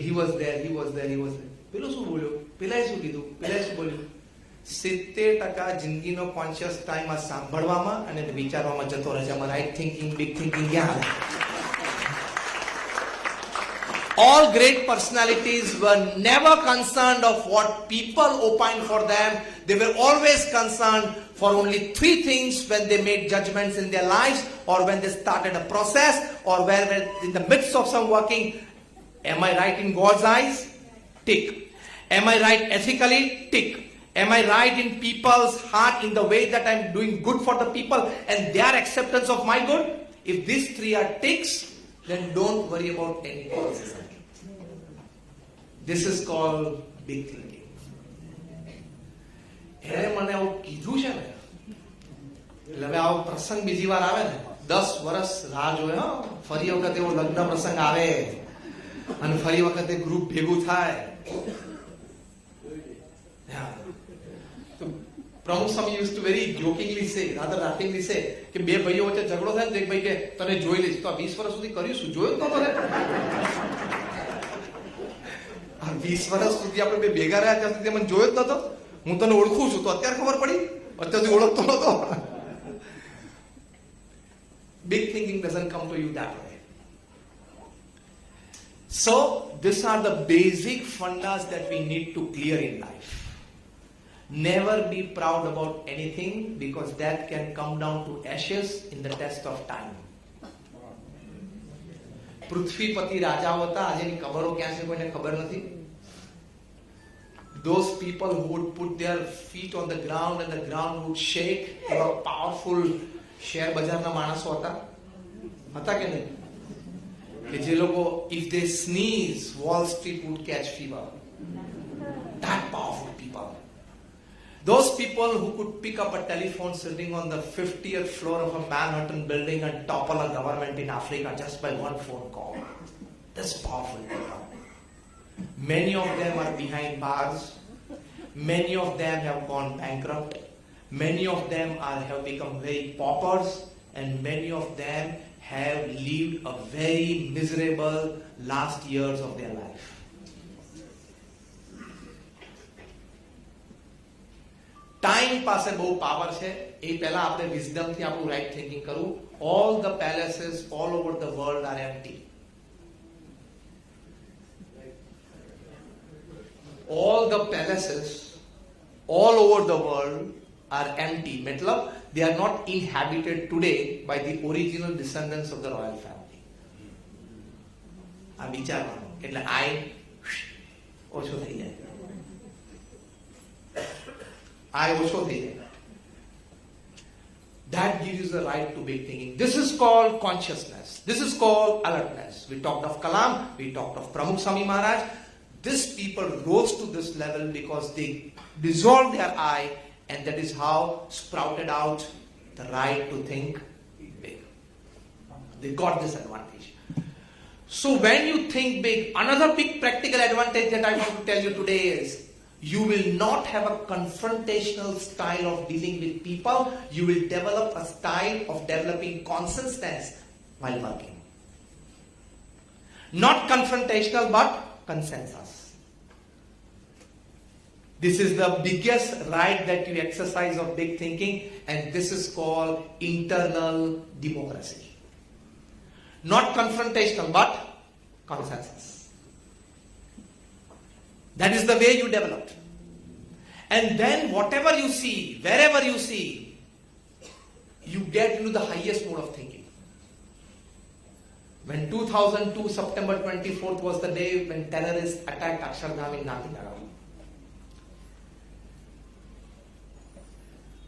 He was there. પેલો શું બોલ્યો? પેલાએ શું કીધું? પેલાએ શું બોલ્યું? 70% જિંદગીનો કોન્શિયસ ટાઈમ આ સાંભળવામાં અને વિચારવામાં જતો રહે છે. આમાં રાઈટ થિંકિંગ, બિગ થિંકિંગ ક્યાં આવે? All great personalities were never concerned of what people opined for them. They were always concerned for only 3 things when they made judgments in their lives or when they started a process or where in the midst of some working. Am I right in God's eyes? Tick. Am I right ethically? Tick. Am I right in people's heart in the way that I'm doing good for the people and their acceptance of my good? If these 3 are ticks, then don't worry about any policies. This is called big thinking. એને મને આવું કીધું છે ને એટલે હવે આવો પ્રસંગ બીજી વાર આવે ને 10 વર્ષ રાહ જોવે. ફરી વખત એવો લગ્ન પ્રસંગ આવે અને ફરી વખત ગ્રુપ ભેગું થાય. પ્રમુખ સ્વામી used to very jokingly say, rather laughingly say કે બે ભાઈઓ વચ્ચે ઝઘડો થાય ને એક ભાઈ કે તને જોઈ લઈશ. તો આ 20 વર્ષ સુધી કર્યું શું? જોયું જ નહોતો ને. 20 વર્ષ સુધી આપણે બે ભેગા રહ્યા ત્યાં સુધી મને જોયો જ નતો. હું તને ઓળખું છું તો અત્યારે ખબર પડી, અત્યાર સુધી ઓળખતો નતો. Big thinking doesn't come to you that way. So these are the basic fundas that we need to clear in life. Never be proud about anything because that can come down to ashes in the test of time. પૃથ્વીપતિ રાજાઓ હતા, આજની કબરો ક્યાં છે કોઈને ખબર નથી. Those people who would put their feet on the ground and the ground would shake, they were powerful share બજારના માણસો હતા કે નહીં? કે જે લોકો if they sneeze, Wall Street would catch fever. That powerful people. Those people who could pick up a telephone sitting on the 50th floor of a Manhattan building and topple a government in Africa just by one phone call. That's powerful people. Many of them are behind bars. Many of them have gone bankrupt. Many of them have become very paupers. And many of them have lived a very miserable last years of their life. Time પાસે બહુ power છે. એ પહેલા આપણે વિઝડમથી આપણું right thinking કરવું. All the palaces all over the world R empty. All the palaces all over the world are empty. मतलब they are not inhabited today by the original descendants of the royal family. આ વિચારવાનું એટલે આઈ ઓછો થઈ જાય. આય ઓછો થઈ જાય. That gives you the right to big thinking. This is called consciousness. This is called alertness. We talked of Kalam, we talked of Pramukh Swami Maharaj. These people rose to this level because they dissolved their I, and that is how sprouted out the right to think big. They got this advantage. So when you think big, another big practical advantage that I want to tell you today is, you will not have a confrontational style of dealing with people. You will develop a style of developing consciousness while working. Not confrontational, but consensus. This is the biggest right that you exercise of big thinking, and this is called internal democracy. Not confrontational, but consensus. That is the way you developed. And then whatever you see, wherever you see, you get into the highest mode of thinking. When 2002, September 24th was the day when terrorists attacked Akshardham in Natinagar.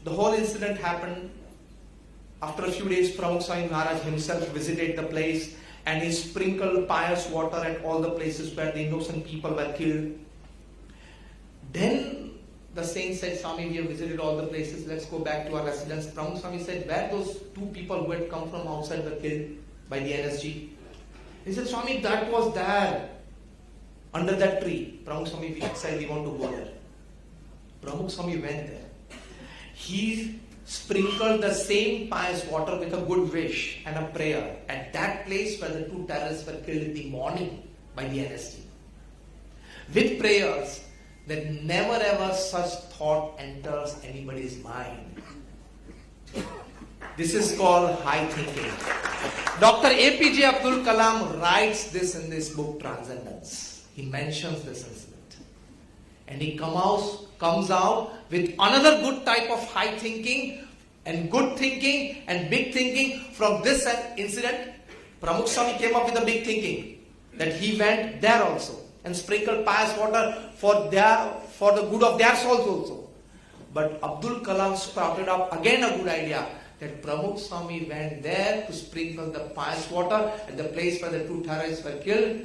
The whole incident happened. After a few days, Pramukh Swami Maharaj himself visited the place and he sprinkled pious water at all the places where the innocent people were killed. Then the saint said, Swami, we have visited all the places, let's go back to our residence. Pramukh Swami said, where those two people who had come from outside were killed by the NSG? He said, Swami, that was there, under that tree. Pramukh Swami, we said, we want to go there. Pramukh Swami went there. He sprinkled the same pious water with a good wish and a prayer at that place where the two terrorists were killed in the morning by the NSG. With prayers, that never ever such thought enters anybody's mind. This is called high thinking. Dr. APJ Abdul Kalam writes this in this book, Transcendence. He mentions this incident. And he comes out with another good type of high thinking and good thinking and big thinking from this incident. Pramukh Swami came up with a big thinking that he went there also and sprinkled pious water for the good of their souls also. But Abdul Kalam sprouted up again a good idea that Pramukh Swami went there to sprinkle the pious water at the place where the two terrorists were killed,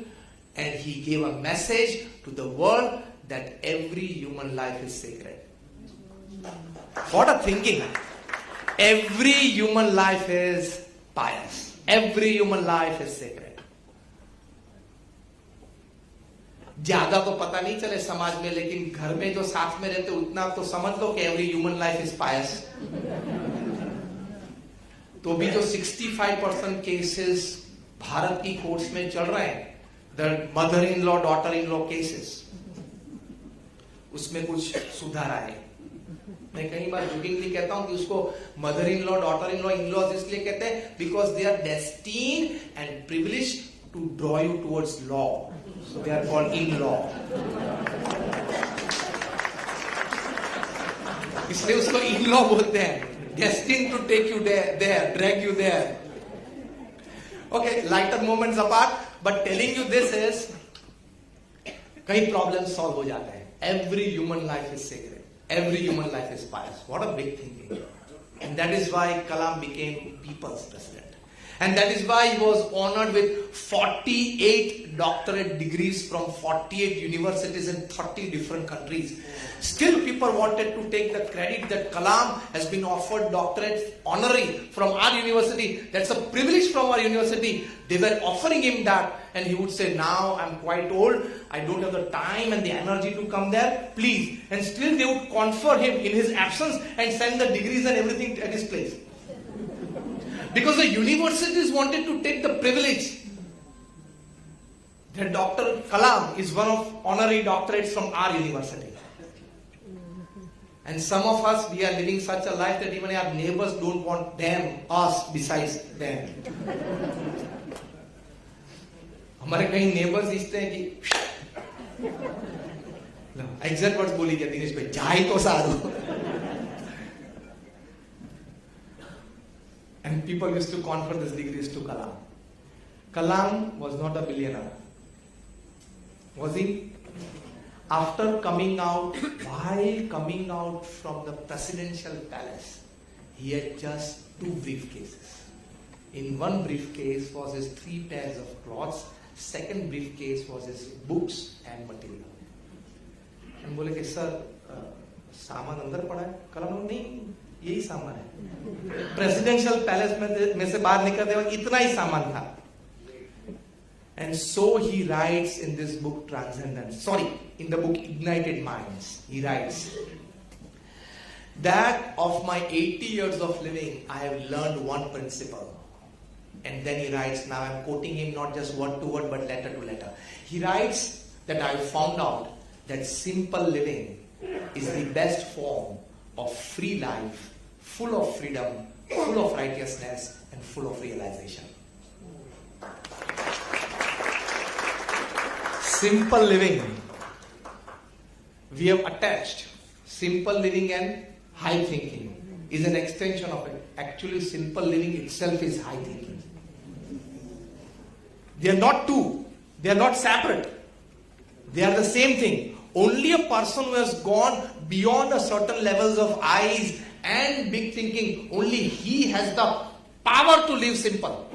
and he gave a message to the world that every human life is sacred. What a thinking! Every human life is pious. Every human life is sacred. ज्यादा तो पता नहीं चले समाज में, लेकिन घर में जो साथ में रहते उतना तो समझ लो कि एवरी ह्यूमन लाइफ इज पायस. तो भी जो 65% केसेस भारत की कोर्ट्स में चल रहे हैं, the mother in law daughter in law cases, उसमें कुछ सुधार आए. मैं कई बार जोकिंगली कहता हूं कि उसको mother in law daughter in law इसलिए कहते हैं because they are destined and privileged to draw you towards law. So they are called in-law. इसलिए उसको in-law बोलते हैं. Destined to take you there, drag you there. Okay, lighter moments apart, but telling you this is, कई problems solve हो जाते हैं. Every human life is sacred. Every human life is pious. What a big thinking. And that is why Kalam became people's president. And that is why he was honored with 48 doctorate degrees from 48 universities in 30 different countries. Still people wanted to take the credit that Kalam has been offered doctorate honorary from our university. That's a privilege from our university. They were offering him that, and he would say, now I'm quite old, I don't have the time and the energy to come there, please. And still they would confer him in his absence and send the degrees and everything at his place. Because the universities wanted to take the privilege that Dr. Kalam is one of honorary doctorates from our university. And some of us, we are living such a life that even our neighbors don't want us besides them. हमारे कई neighbors इच्छते हैं कि exact words बोली क्या दिनेश भाई, जाए तो सारू. And people used to confer these degrees to Kalam. Kalam was not a billionaire. Was he? After coming out, while coming out from the presidential palace, he had just 2 briefcases. In one briefcase was his 3 pairs of clothes, second briefcase was his books and material. And बोले कि sir सामान अंदर पड़ा है? कलाम नहीं, यही सामान है. प्रेसिडेंशियल पैलेस में से बाहर निकलते वक्त इतना ही सामान था. And so he writes in this book Transcendence, in the book Ignited Minds, he writes that of my 80 years of living, I have learned one principle. And then he writes, now I'm quoting him not just word to word but letter to letter. He writes that I found out that simple living is the best form of free life, full of freedom, full of righteousness, and full of realization. Simple living. We have attached simple living and high thinking is an extension of it. Actually, simple living itself is high thinking. They are not two. They are not separate. They are the same thing. Only a person who has gone beyond a certain levels of eyes and big thinking, only he has the power to live simple.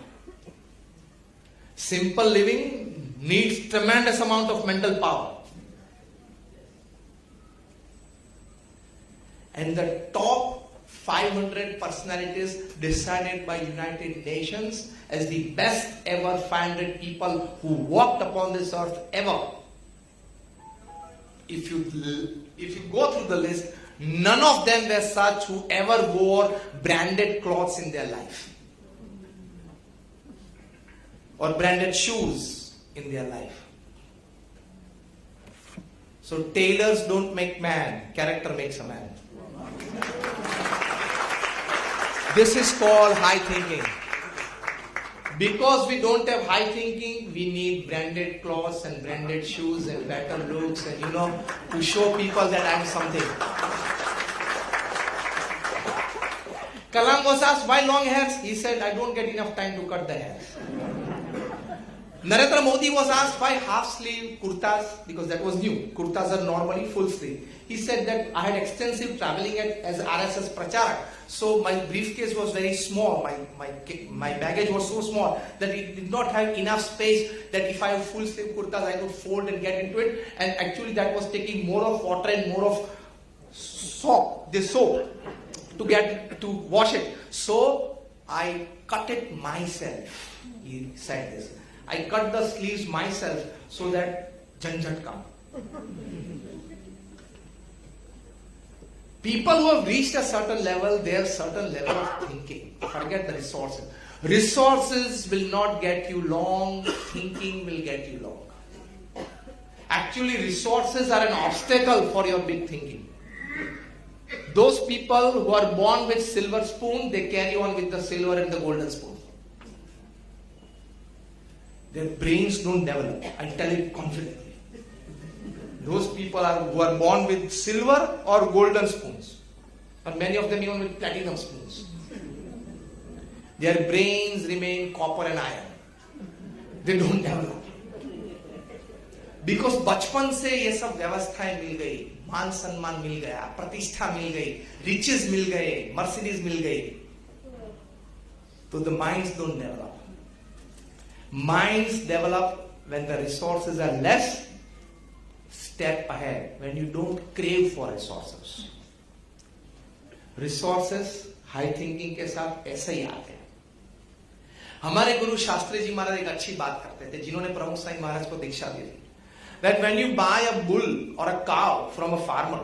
Simple living needs tremendous amount of mental power. And the top 500 personalities decided by United Nations as the best ever 500 people who walked upon this earth ever. If you go through the list, none of them were such who ever wore branded clothes in their life or branded shoes in their life. So tailors don't make man, character makes a man. This is called high thinking. Because we don't have high thinking, we need branded clothes and branded shoes and better looks and to show people that I'm something. Kalam was asked why long hairs? He said, I don't get enough time to cut the hairs. Narendra Modi was asked why half sleeve kurtas, because that was new. Kurtas are normally full sleeve. He said that I had extensive traveling as RSS Pracharak. So my briefcase was very small. My baggage was so small that it did not have enough space that if I have full sleeve kurtas I could fold and get into it. And actually that was taking more of water and more of soap to wash it. So I cut it myself. He said this. I cut the sleeves myself so that janjat come. People who have reached a certain level, they have certain level of thinking. Forget the resources. Resources will not get you long, thinking will get you long. Actually, resources are an obstacle for your big thinking. Those people who are born with silver spoon, they carry on with the silver and the golden spoon. Their brains don't develop. I tell it confidently. Those people who are born with silver or golden spoons. And many of them even with platinum spoons. Their brains remain copper and iron. They don't develop. Because बचपन से ये सब व्यवस्थाएं मिल गई, मान सम्मान मिल गया, प्रतिष्ठा मिल गई, riches मिल गए, Mercedes मिल गई, तो the minds don't develop. Minds develop when the resources are less. Step ahead when you don't crave for resources. Resources high thinking के साथ ऐसे ही आते हैं. हमारे गुरु शास्त्री जी महाराज एक अच्छी बात करते थे, जिन्होंने प्रमुख साईं महाराज को दीक्षा दी थी. That when you buy a bull or a cow from a farmer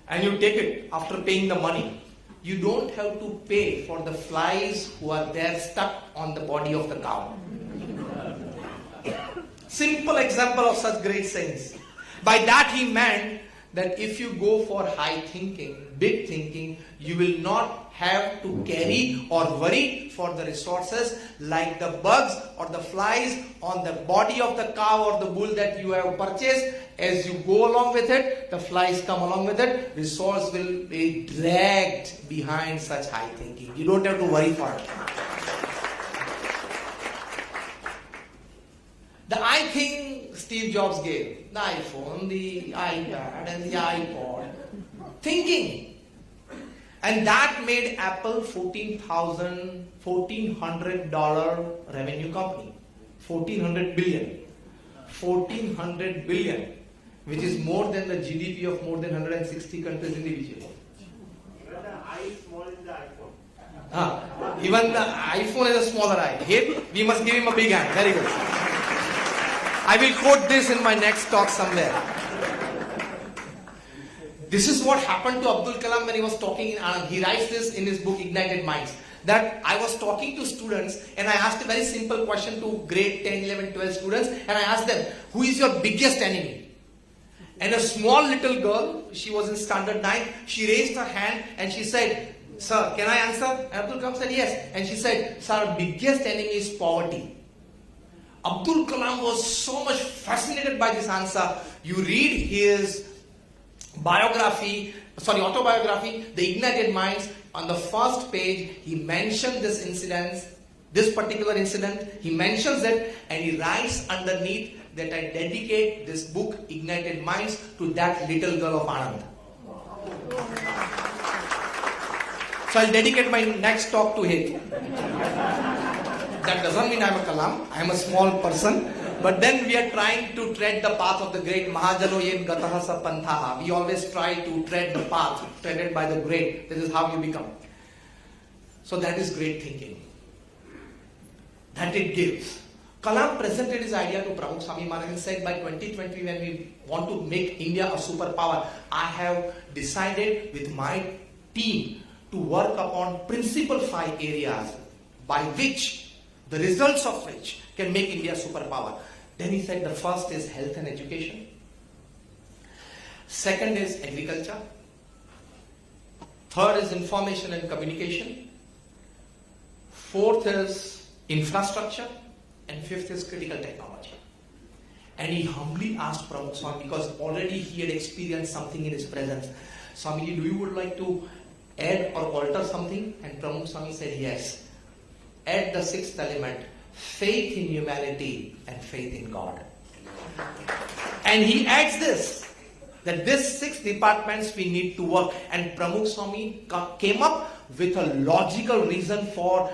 and you take it after paying the money, you don't have to pay for the flies who are there stuck on the body of the cow. Simple example of such great sayings. By that he meant that if you go for high thinking, big thinking, you will not have to carry or worry for the resources like the bugs or the flies on the body of the cow or the bull that you have purchased. As you go along with it, the flies come along with it, resource will be dragged behind such high thinking. You don't have to worry for it. The I think Steve Jobs gave, the iPhone, the iPad and the iPod. Thinking. And that made Apple $1,400 revenue company. 1,400 billion. 1,400 billion, which is more than the GDP of more than 160 countries individually. Even the eye is small in the iPhone. Even the iPhone is a smaller eye. Here, we must give him a big hand. Very good. I will quote this in my next talk somewhere. This is what happened to Abdul Kalam when he was talking in Anand. He writes this in his book Ignited Minds. That I was talking to students and I asked a very simple question to grade 10, 11, 12 students, and I asked them, who is your biggest enemy? And a small little girl, she was in standard 9, she raised her hand and she said, sir, can I answer? And Abdul Kalam said yes. And she said, sir, our biggest enemy is poverty. Abdul Kalam was so much fascinated by this answer. You read his autobiography, The Ignited Minds. On the first page, he mentioned this particular incident. He mentions it and he writes underneath that I dedicate this book, Ignited Minds, to that little girl of Anand. So I'll dedicate my next talk to him. That doesn't mean I'm a Kalam. I'm a small person. But then we are trying to tread the path of the great Mahajano yen gataha sa panthaha. We always try to tread the path treaded by the great. This is how you become. So that is great thinking. That it gives. Kalam presented his idea to Pramukh Swami Maharaj and said, by 2020 when we want to make India a superpower, I have decided with my team to work upon principal 5 areas by which, the results of which can make India a superpower. Then he said the first is health and education. Second is agriculture. Third is information and communication. Fourth is infrastructure. And fifth is critical technology. And he humbly asked Pramukh Swami, because already he had experienced something in his presence, Swamiji, do you would like to add or alter something? And Pramukh Swami said yes. Add the 6th element, faith in humanity and faith in God. And he adds this, that these 6 departments we need to work. And Pramukh Swami came up with a logical reason for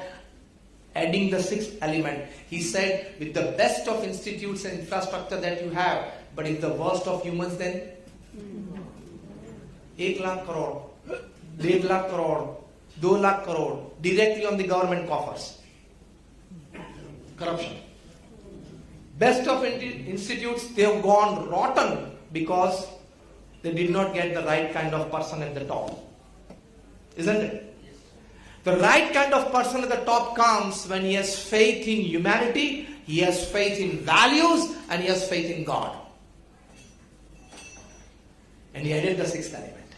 adding the 6th element. He said, with the best of institutes and infrastructure that you have, but if the worst of humans, then 1 lakh crore, 1.5 lakh crore, 2 lakh crore directly on the government coffers. Corruption. Best of institutes, they have gone rotten because they did not get the right kind of person at the top. Isn't it? The right kind of person at the top comes when he has faith in humanity, he has faith in values, and he has faith in God. And he added the 6th element.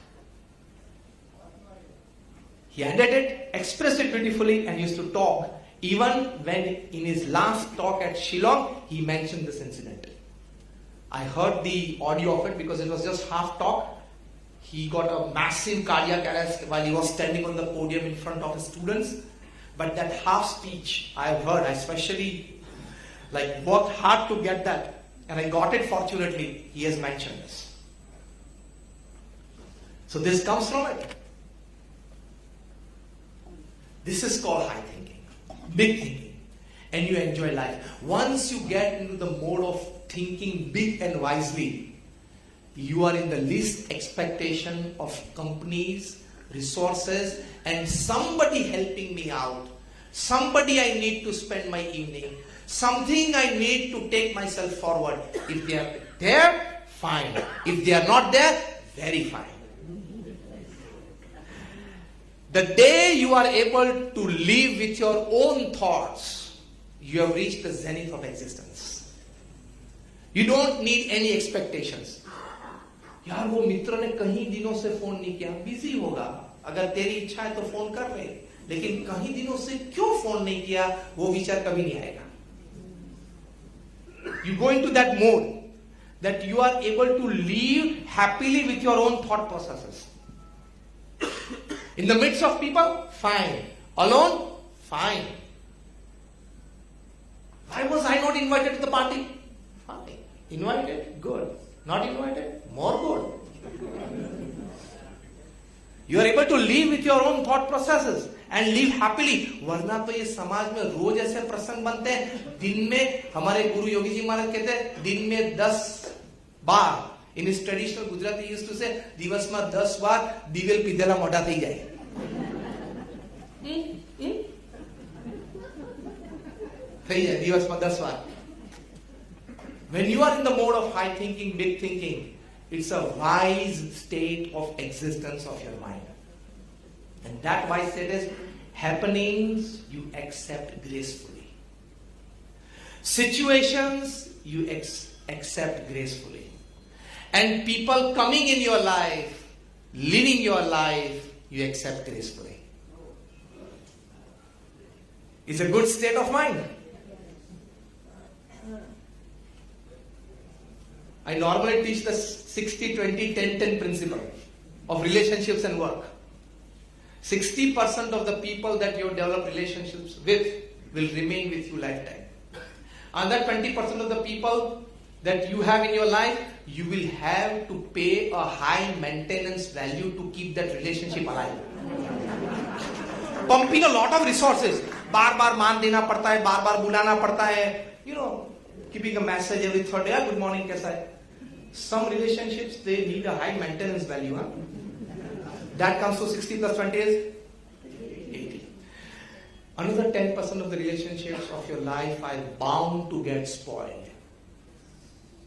He added it, expressed it beautifully, and used to talk. Even when in his last talk at Shillong, he mentioned this incident. I heard the audio of it because it was just half talk. He got a massive cardiac arrest while he was standing on the podium in front of his students. But that half speech I have heard, I especially worked hard to get that. And I got it fortunately. He has mentioned this. So this comes from it. This is called high thinking, big thinking. And you enjoy life. Once you get into the mode of thinking big and wisely, you are in the least expectation of companies, resources, and somebody helping me out. Somebody I need to spend my evening. Something I need to take myself forward. If they are there, fine. If they are not there, very fine. The day you are able to live with your own thoughts, you have reached the zenith of existence. You don't need any expectations. यार वो मित्र ने कहीं दिनों से phone नहीं किया, busy होगा, अगर तेरी इच्छा है तो फोन कर ले, लेकिन कहीं दिनों से क्यों फोन नहीं किया, वो विचार कभी नहीं आएगा. You go into that mode that you are able to live happily with your own thought processes. In the midst of people, fine. Alone, fine. Why was I not invited to the party? Fine. Invited, good. Not invited, more good. You are able to live with your own thought processes and live happily. वरना तो ये समाज में रोज ऐसे प्रसंग बनते हैं, दिन में हमारे गुरु योगी जी महाराज कहते हैं दिन में 10 बार, in his traditional Gujarati used to say દિવસમાં 10 વાર દિવેલ પીધેલા મોઢા થઈ જાય. થઈ જાય દિવસમાં 10 વાર. When you are in the mode of high thinking, big thinking, it's a wise state of existence of your mind. And that wise state is happenings you accept gracefully. Situations you accept gracefully. And people coming in your life, living your life, you accept gracefully. It's a good state of mind. I normally teach the 60-20-10-10 principle of relationships and work. 60% of the people that you develop relationships with will remain with you lifetime. And that 20% of the people that you have in your life, you will have to pay a high maintenance value to keep that relationship alive. Pumping a lot of resources. बार-बार मान देना पड़ता है, बार-बार बुलाना पड़ता है. You know, keeping a message every third day, good morning, कैसा है? Some relationships, they need a high maintenance value. Huh? That comes to 60 plus 20 is 80. Another 10% of the relationships of your life are bound to get spoiled.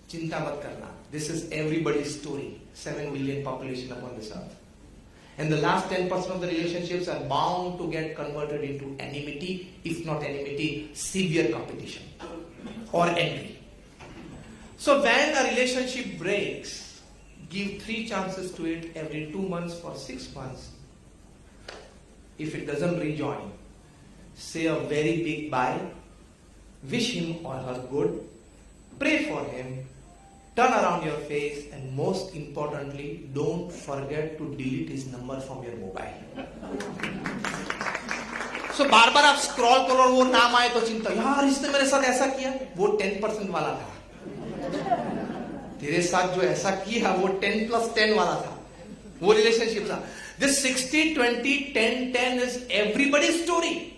Chinta mat karna. This is everybody's story. 7 billion population upon this earth. And the last 10% of the relationships are bound to get converted into enmity, if not enmity, severe competition or envy. So when a relationship breaks, give 3 chances to it every 2 months for 6 months. If it doesn't rejoin, say a very big bye, wish him or her good, pray for him, turn around your face, and most importantly, don't forget to delete his number from your mobile. So बार बार आप scroll करो और वो नाम आए तो चिंता, यार इसने मेरे साथ ऐसा किया, वो 10% वाला था. तेरे साथ जो ऐसा किया वो 10 plus 10 वाला था, वो रिलेशनशिप था. This 60-20-10-10 is everybody's story.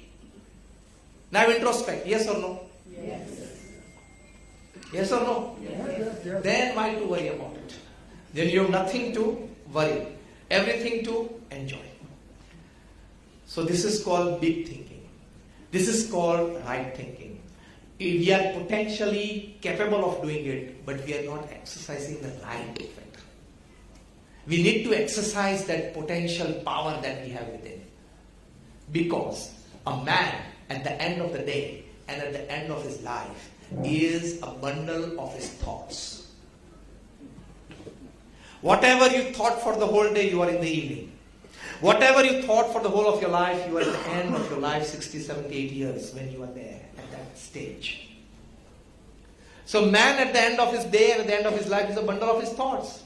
Now introspect, yes or no? Yes. Yes or no? Yes. Then why to worry about it? Then you have nothing to worry, everything to enjoy. So this is called big thinking. This is called right thinking. We are potentially capable of doing it, but we are not exercising the right of it. We need to exercise that potential power that we have within. Because a man at the end of the day and at the end of his life is a bundle of his thoughts. Whatever you thought for the whole day, you are in the evening. Whatever you thought for the whole of your life, you are at the end of your life, 60, 70, 80 years when you are there at that stage. So man at the end of his day and at the end of his life is a bundle of his thoughts.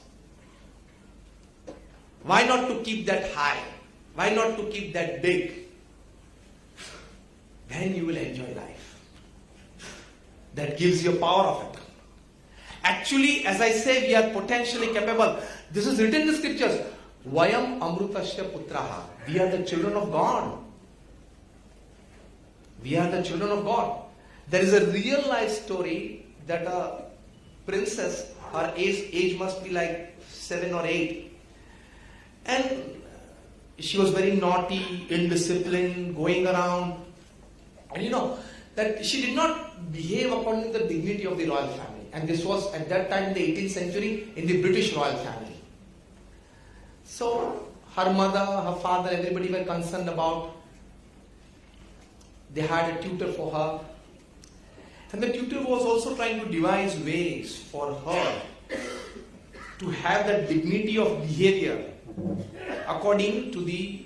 Why not to keep that high? Why not to keep that big? Then you will enjoy life. That gives you power of it. Actually, as I say, we are potentially capable. This is written in the scriptures. Vayam amrutasya putraha. We are the children of God. We are the children of God. There is a real life story that a princess, her age must be like 7 or 8. And she was very naughty, indisciplined, going around. And you know, that she did not behave according to the dignity of the royal family. And this was at that time in the 18th century in the British royal family. So her mother, her father, everybody were concerned about. They had a tutor for her. And the tutor was also trying to devise ways for her to have that dignity of behavior according to the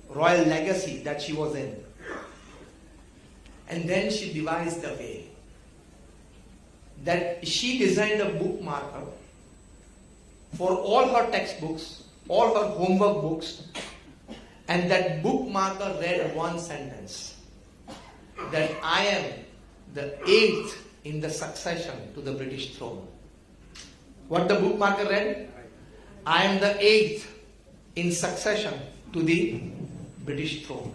royal legacy that she was in. And then she devised a way that she designed a bookmarker for all her textbooks, all her homework books, and that bookmarker read one sentence, that I am the 8th in the succession to the British throne. What the bookmarker read? I am the 8th in succession to the British throne.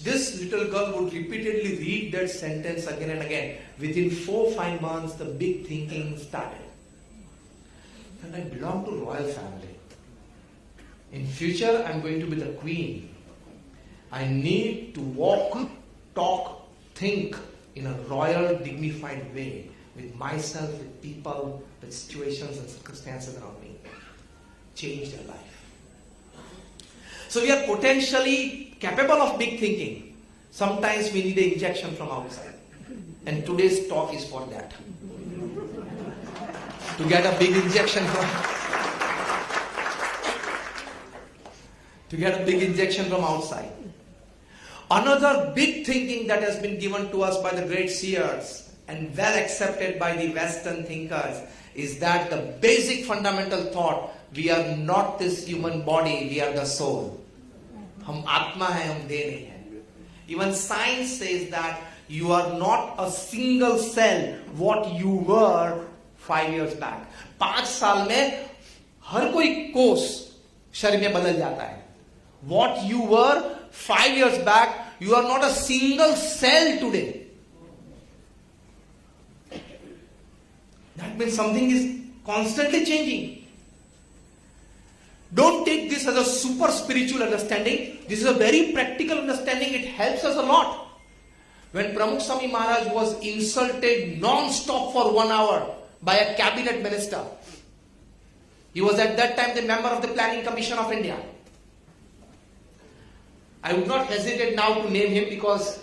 This little girl would repeatedly read that sentence again and again. Within 4-5 months, the big thinking started. And I belong to royal family. In future, I'm going to be the queen. I need to walk, talk, think in a royal, dignified way with myself, with people, with situations and circumstances around me. Change their life. So we are potentially capable of big thinking. Sometimes we need an injection from outside. And today's talk is for that. To get a big injection from outside. Another big thinking that has been given to us by the great seers and well accepted by the Western thinkers is that the basic fundamental thought, we are not this human body, we are the soul. हम आत्मा है, हम देह नहीं है. Even science says that you are not a single cell what you were 5 years back. 5 साल में हर कोई कोष शरीर में बदल जाता है. What you were 5 years back, you are not a single cell today. That means something is constantly changing. Don't take this as a super spiritual understanding. This is a very practical understanding. It helps us a lot. When Pramukh Swami Maharaj was insulted non-stop for 1 hour by a cabinet minister, he was at that time the member of the Planning Commission of India. I would not hesitate now to name him because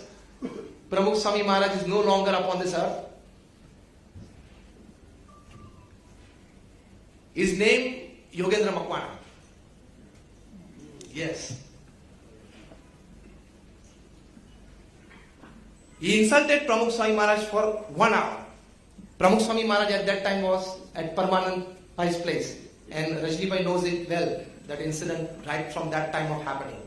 Pramukh Swami Maharaj is no longer upon this earth. His name, Yogendra Makwana. Yes. He insulted Pramukh Swami Maharaj for 1 hour. Pramukh Swami Maharaj at that time was at Paramanand Bhai's place. And Rajni Bhai knows it well, that incident right from that time of happening.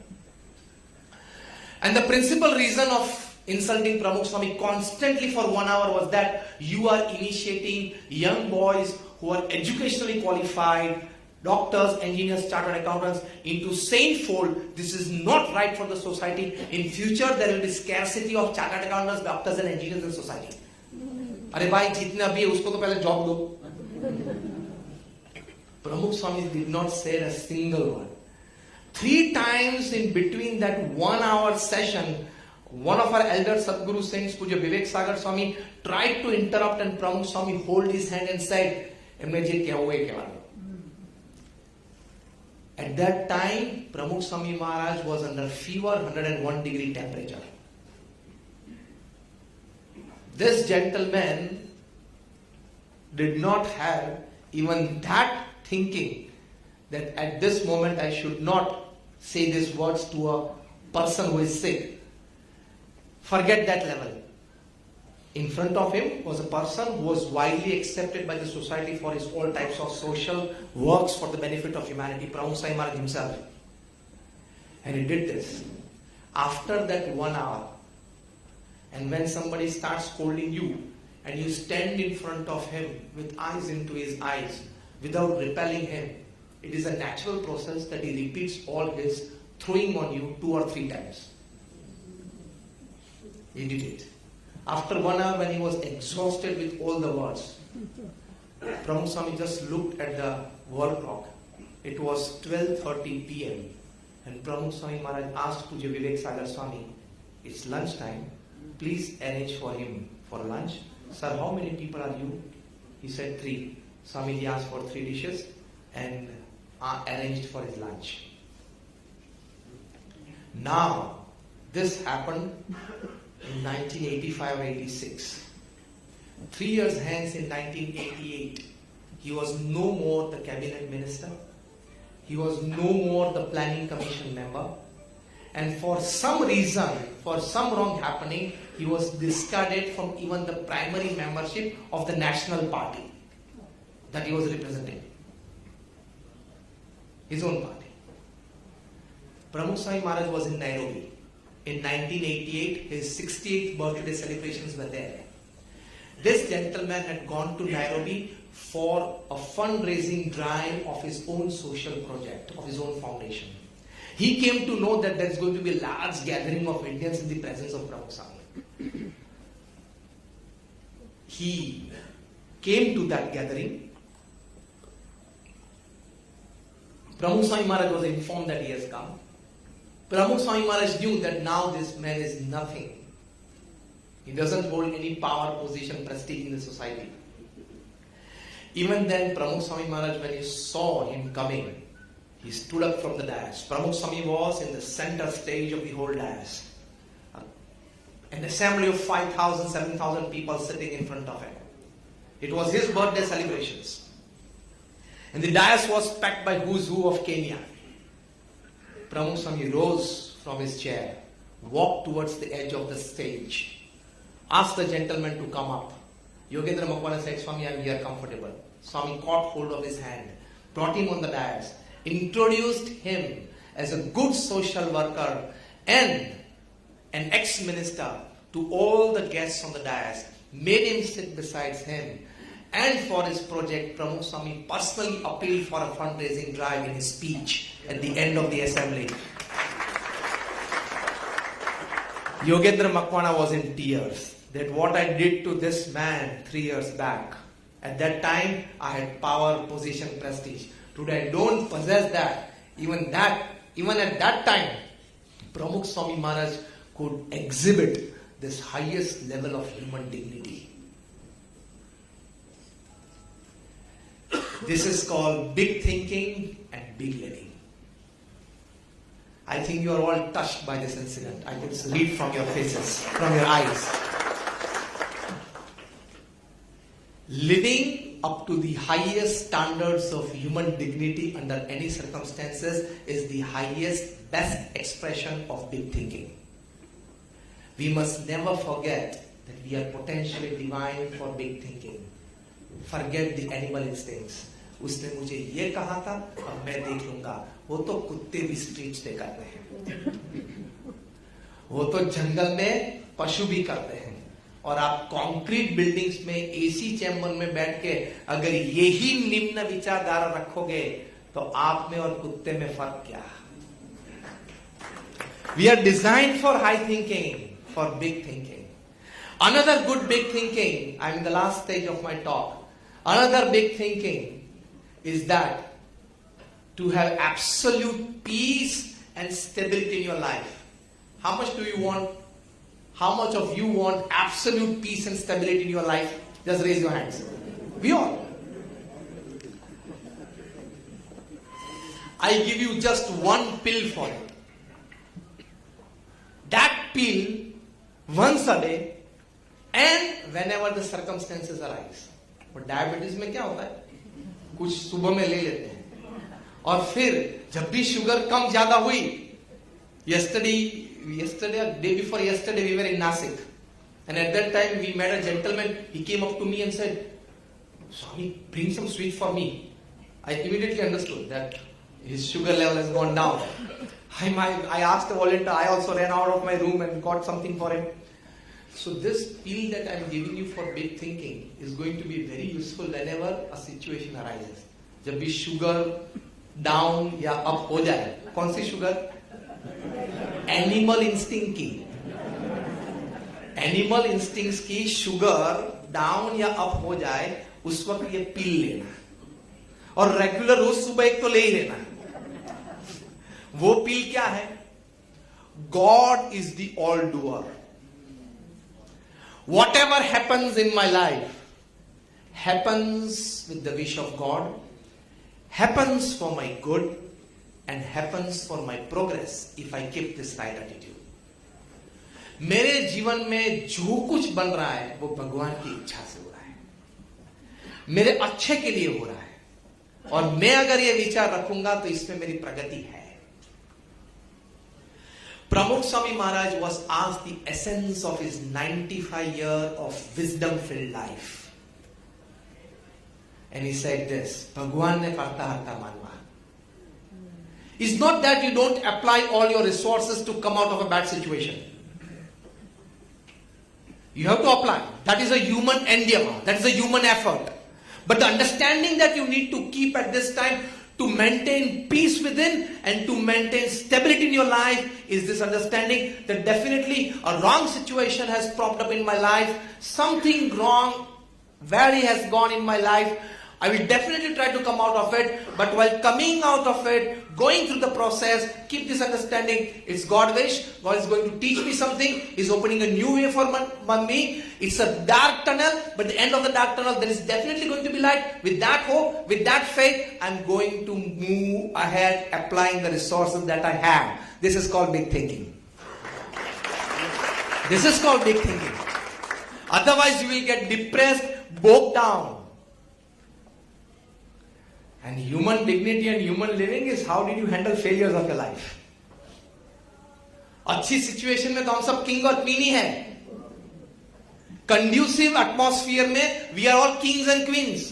And the principal reason of insulting Pramukh Swami constantly for 1 hour was that you are initiating young boys who are educationally qualified, doctors, engineers, chartered accountants into same fold. This is not right for the society. In future, there will be scarcity of chartered accountants, doctors and engineers in society. अरे भाई जितने अभी है उसको तो पहले job दो. Pramukh Swami did not say a single word. 3 times in between that 1 hour session, one of our elder Sadguru saints, Puja Vivek Sagar Swami, tried to interrupt and Pramukh Swami hold his hand and said, "Emne je kya hua hai kya?" At that time, Pramukh Swami Maharaj was under fever, 101 degree temperature. This gentleman did not have even that thinking that at this moment I should not say these words to a person who is sick. Forget that level. In front of him was a person who was widely accepted by the society for his all types of social works for the benefit of humanity, Pramukh Swami Maharaj himself. And he did this. After that 1 hour, and when somebody starts scolding you, and you stand in front of him with eyes into his eyes, without repelling him, it is a natural process that he repeats all his throwing on you 2 or 3 times. He did it. After 1 hour, when he was exhausted with all the words, Pramukh Swami just looked at the wall clock. It was 12:30 p.m. And Pramukh Swami Maharaj asked Puja Vivek Sagar Swami, "It's lunchtime. Please arrange for him for lunch." "Sir, how many people are you?" He said 3. Swamiji asked for 3 dishes and arranged for his lunch. Now, this happened in 1985 or 86. 3 years hence, in 1988, he was no more the cabinet minister. He was no more the planning commission member. And for some reason, for some wrong happening, he was discarded from even the primary membership of the national party that he was representing. His own party. Pramukh Swami Maharaj was in Nairobi. In 1988, his 68th birthday celebrations were there. This gentleman had gone to Nairobi for a fundraising drive of his own social project, of his own foundation. He came to know that there is going to be a large gathering of Indians in the presence of Pramukh Swami. He came to that gathering. Pramukh Swami Maharaj was informed that he has come. Pramukh Swami Maharaj knew that now this man is nothing. He doesn't hold any power, position, prestige in the society. Even then, Pramukh Swami Maharaj, when he saw him coming, he stood up from the dais. Pramukh Swami was in the center stage of the whole dais. An assembly of 5,000, 7,000 people sitting in front of him. It was his birthday celebrations. And the dais was packed by who's who of Kenya. Pramukh Swami rose from his chair, walked towards the edge of the stage, asked the gentleman to come up. Yogendra Makwana said, Swami, I am here comfortable. Swami caught hold of his hand, brought him on the dais, introduced him as a good social worker and an ex-minister to all the guests on the dais, made him sit beside him, and for his project, Pramukh Swami personally appealed for a fundraising drive in his speech at the end of the assembly. Yogendra Makwana was in tears that what I did to this man 3 years back. At that time, I had power, position, prestige. Today, I don't possess that. Even at that time, Pramukh Swami Maharaj could exhibit this highest level of human dignity. This is called big thinking and big living. I think you are all touched by this incident. I could read from your faces, from your eyes. Living up to the highest standards of human dignity under any circumstances is the highest, best expression of big thinking. We must never forget that we are potentially divine for big thinking. Forget the animal instincts. उसने मुझे ये कहा था, अब मैं देख लूंगा. वो तो कुत्ते भी स्ट्रीट्स पे करते हैं. वो तो जंगल में पशु भी करते हैं. और आप कंक्रीट बिल्डिंग्स में एसी चैम्बर में बैठ के अगर यही निम्न विचारधारा रखोगे तो आप में और कुत्ते में फर्क क्या? We are designed for high thinking, for big thinking. Another good big thinking, I'm in the last stage of my talk. Another big thinking is that to have absolute peace and stability in your life. How much do you want? How much of you want absolute peace and stability in your life? Just raise your hands. We all. I give you just one pill for it. That pill once a day and whenever the circumstances arise. और diabetes में क्या होता है? कुछ सुबह में ले लेते हैं और फिर जब भी शुगर कम ज्यादा हुई, yesterday or day before yesterday we were in Nasik, and at that time we met a gentleman. He came up to me and said, Swami, bring some sweet for me. I immediately understood that his sugar level has gone down. I asked the volunteer. I also ran out of my room and got something for him. So this pill that I am giving you for big thinking is going to be very useful whenever a situation arises. जब भी sugar down या up हो जाए, कौन सी sugar? Animal instinct की. Animal instincts की sugar down या up हो जाए, उस वक्त ये pill लेना. और regular रोज सुबह एक तो ले ही लेना. वो pill क्या है? God is the all-doer. Whatever happens in my life happens with the wish of God, happens for my good, and happens for my progress if I keep this right attitude. मेरे जीवन में जो कुछ बन रहा है वो भगवान की इच्छा से हो रहा है, मेरे अच्छे के लिए हो रहा है, और मैं अगर ये विचार रखूंगा तो इसमें मेरी प्रगति है. Pramukh Swami Maharaj was asked the essence of his 95 years of wisdom-filled life. And he said this, Bhagwan ne karta harta manwa. It's not that you don't apply all your resources to come out of a bad situation. You have to apply. That is a human endeavor. That is a human effort. But the understanding that you need to keep at this time, to maintain peace within and to maintain stability in your life is this understanding that definitely a wrong situation has propped up in my life, something wrong, valley has gone in my life. I will definitely try to come out of it, but while coming out of it, going through the process, keep this understanding, it's God wish, God is going to teach me something, He's opening a new way for me, it's a dark tunnel, but at the end of the dark tunnel, there is definitely going to be light. With that hope, with that faith, I'm going to move ahead, applying the resources that I have. This is called big thinking. This is called big thinking. Otherwise, you will get depressed, bogged down. And human dignity and human living is how did you handle failures of your life. अच्छी situation में तो हम सब king और queen ही हैं. Conducive atmosphere में we are all kings and queens.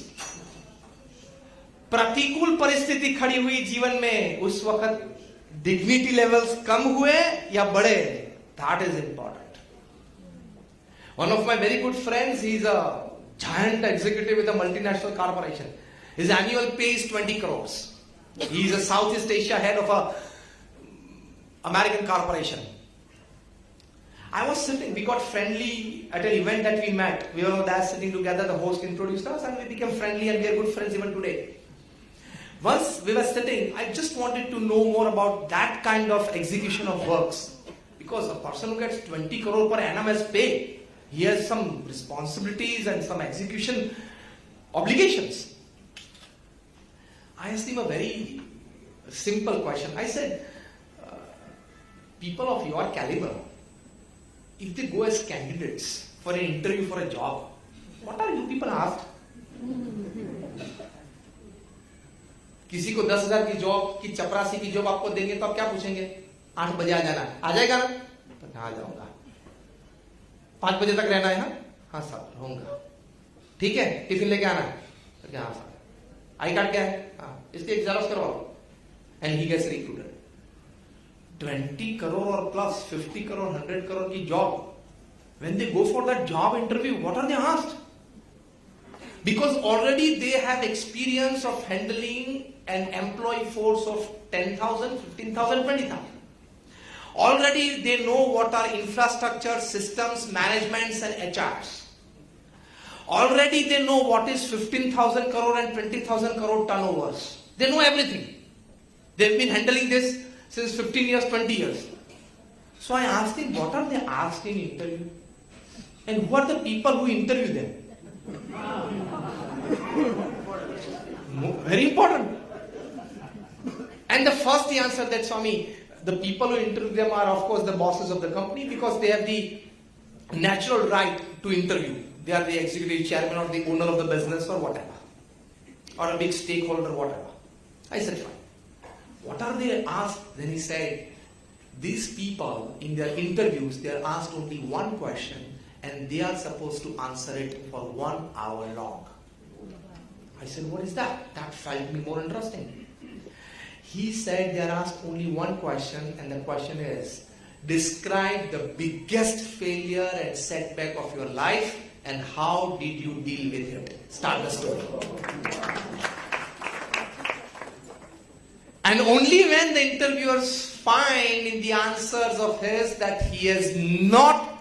प्रतिकूल परिस्थिति खड़ी हुई जीवन में उस वक्त डिग्निटी लेवल्स कम हुए या बढ़े, that is important. One of my very good friends, he is a giant executive with a multinational corporation. His annual pay is 20 crores. He is a Southeast Asia head of a American corporation. I was sitting, we got friendly at an event that we met. We were there sitting together, the host introduced us and we became friendly and we are good friends even today. Once we were sitting, I just wanted to know more about that kind of execution of works. Because a person who gets 20 crore per annum as pay, he has some responsibilities and some execution obligations. I asked him a very simple question. I said, people of your caliber, if they go as candidates for an interview for a job, what are you people asked? किसी को 10,000 की job की चपरासी की job आपको देंगे तो आप क्या पूछेंगे? 8 बजे आ जाना, आ जाएगा ना? तो आ जाऊंगा. 5 बजे तक रहना है? हाँ सर, रहूंगा. ठीक है, टिफिन लेके आना है? तो क्या? हाँ सर. आई कार्ड क्या है? हाँ, इसके एक जेरॉक्स करवाओ. And he gets recruited. 20 crore और प्लस 50 करोड़ 100 करोड़ की job. When they go for that job interview, what are they asked? Because already they have experience of handling an employee force of 10,000, 15,000, 20,000. Already they know what are infrastructure, systems, managements and HRs. Already they know what is 15,000 crore and 20,000 crore turnovers. They know everything. They've been handling this since 15 years, 20 years. So I asked him, what are they asked in interview? And who are the people who interview them? Very important. And the first he answered that, Swami, the people who interview them are of course the bosses of the company because they have the natural right to interview. They are the executive chairman or the owner of the business or whatever. Or a big stakeholder, whatever. I said, fine. What are they asked? Then he said, these people in their interviews, they are asked only one question and they are supposed to answer it for 1 hour long. I said, what is that? That felt me more interesting. He said they are asked only one question and the question is, describe the biggest failure and setback of your life and how did you deal with it? Start the story. And only when the interviewers find in the answers of his that he has not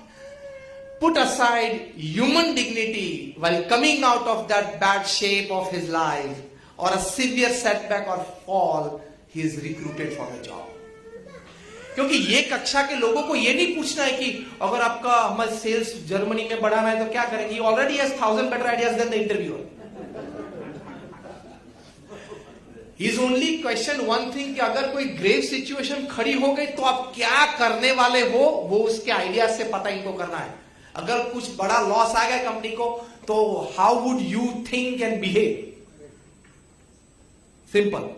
put aside human dignity while coming out of that bad shape of his life or a severe setback or fall, he is recruited for the job. क्योंकि ये कक्षा के लोगों को ये नहीं पूछना है कि अगर आपका हमारे सेल्स जर्मनी में बढ़ाना है तो क्या करेंगे. He already has 1,000 better ideas than the interviewer. He's only question one thing कि अगर कोई ग्रेव सिचुएशन खड़ी हो गई तो आप क्या करने वाले हो, वो उसके आइडिया से पता इनको करना है. अगर कुछ बड़ा लॉस आ गया कंपनी को तो how would you think and behave. Simple.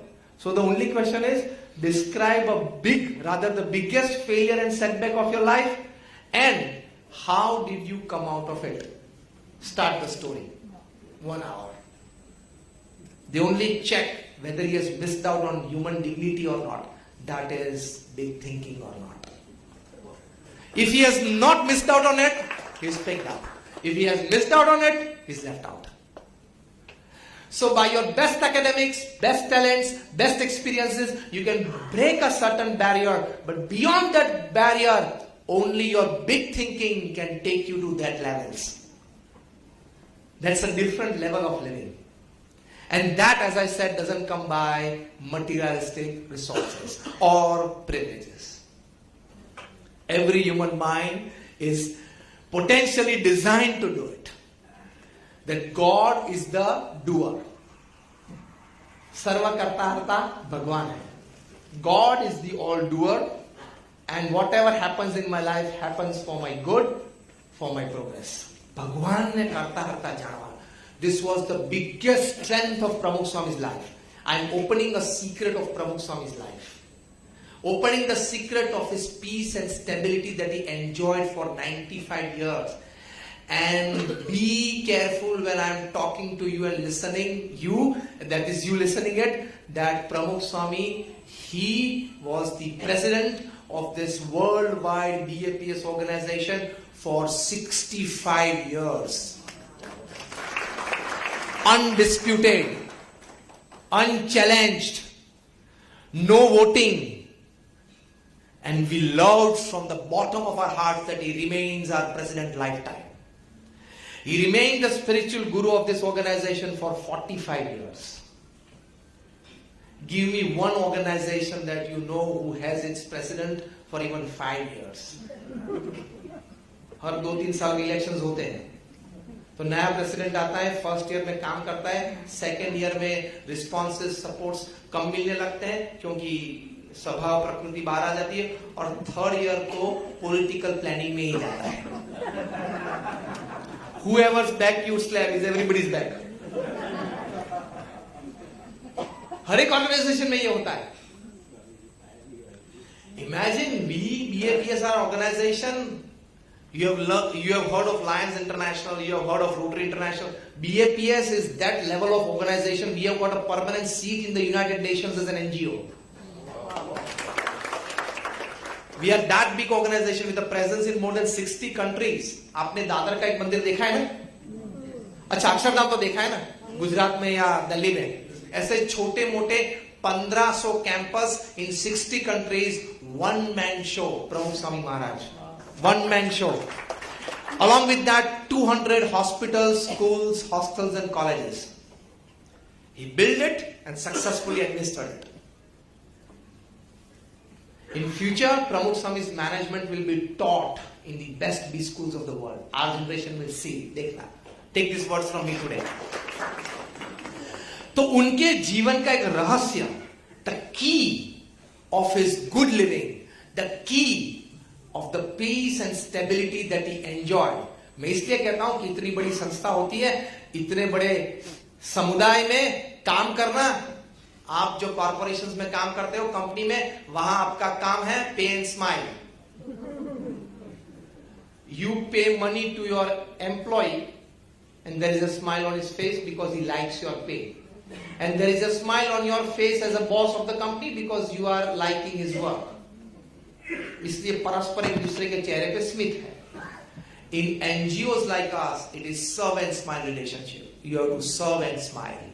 So the only question is, describe the biggest failure and setback of your life and how did you come out of it. Start the story. 1 hour. They only check whether he has missed out on human dignity or not. That is big thinking or not. If he has not missed out on it, he is picked up. If he has missed out on it, he is left out. So by your best academics, best talents, best experiences, you can break a certain barrier. But beyond that barrier, only your big thinking can take you to that levels. That's a different level of living. And that, as I said, doesn't come by materialistic resources or privileges. Every human mind is potentially designed to do it. That God is the doer. Sarva karta harta Bhagwan hai. God is the all doer, and whatever happens in my life happens for my good, for my progress. Bhagwan ne karta harta jana. This was the biggest strength of Pramukh Swami's life. I am opening a secret of Pramukh Swami's life. Opening the secret of his peace and stability that he enjoyed for 95 years. And be careful when I am talking to you and listening, that is you listening it, that Pramukh Swami, he was the president of this worldwide BAPS organization for 65 years. Undisputed, unchallenged, no voting. And we loved from the bottom of our hearts that he remains our president lifetime. He remained the spiritual guru of this organization for 45 years. Give me one organization that you know who has its president for even 5 years. हर 2-3 साल में elections होते हैं, तो नया president आता है, first year में काम करता है, सेकेंड ईयर में रिस्पॉन्सेस सपोर्ट्स कम मिलने लगते हैं क्योंकि स्वभाव प्रकृति बाहर आ जाती है, और थर्ड ईयर को पॉलिटिकल प्लानिंग में ही जाता है. Whoever's back you slap is everybody's back. हर एक ऑर्गेनाइजेशन में ये होता है. Imagine BAPS our organization. You have heard of Lions International, you have heard of Rotary International. BAPS is that level of organization. We have got a permanent seat in the United Nations as an NGO. We are that big organization with a presence in more than 60 countries. आपने दादर का एक मंदिर देखा है ना? अच्छा, अक्षरधाम तो देखा है ना? गुजरात में या दिल्ली में. ऐसे छोटे मोटे 1500 campus in 60 countries, one man show, Pramukh Swami Maharaj. One man show. Along with that, 200 hospitals, schools, hostels and colleges. He built it and successfully administered it. In future, Pramukh Swami's management will be taught in the best B schools of the world. Our generation will see. Dekhna. Take these words from me today. तो उनके जीवन का एक रहस्य, the key of his good living, the key of the peace and stability that he enjoyed. मैं इसलिए कहता हूं कि इतनी बड़ी संस्था होती है, इतने बड़े समुदाय में काम करना. आप जो कॉर्पोरेशंस में काम करते हो, कंपनी में, वहां आपका काम है पे and smile. You pay money to your employee and there is a smile on his face because he likes your pay. And there is a smile on your face as a boss of the company because you are liking his work. इसलिए परस्पर एक दूसरे के चेहरे पे स्मित है. In NGOs like us, it is serve and smile relationship. You have to serve and smile.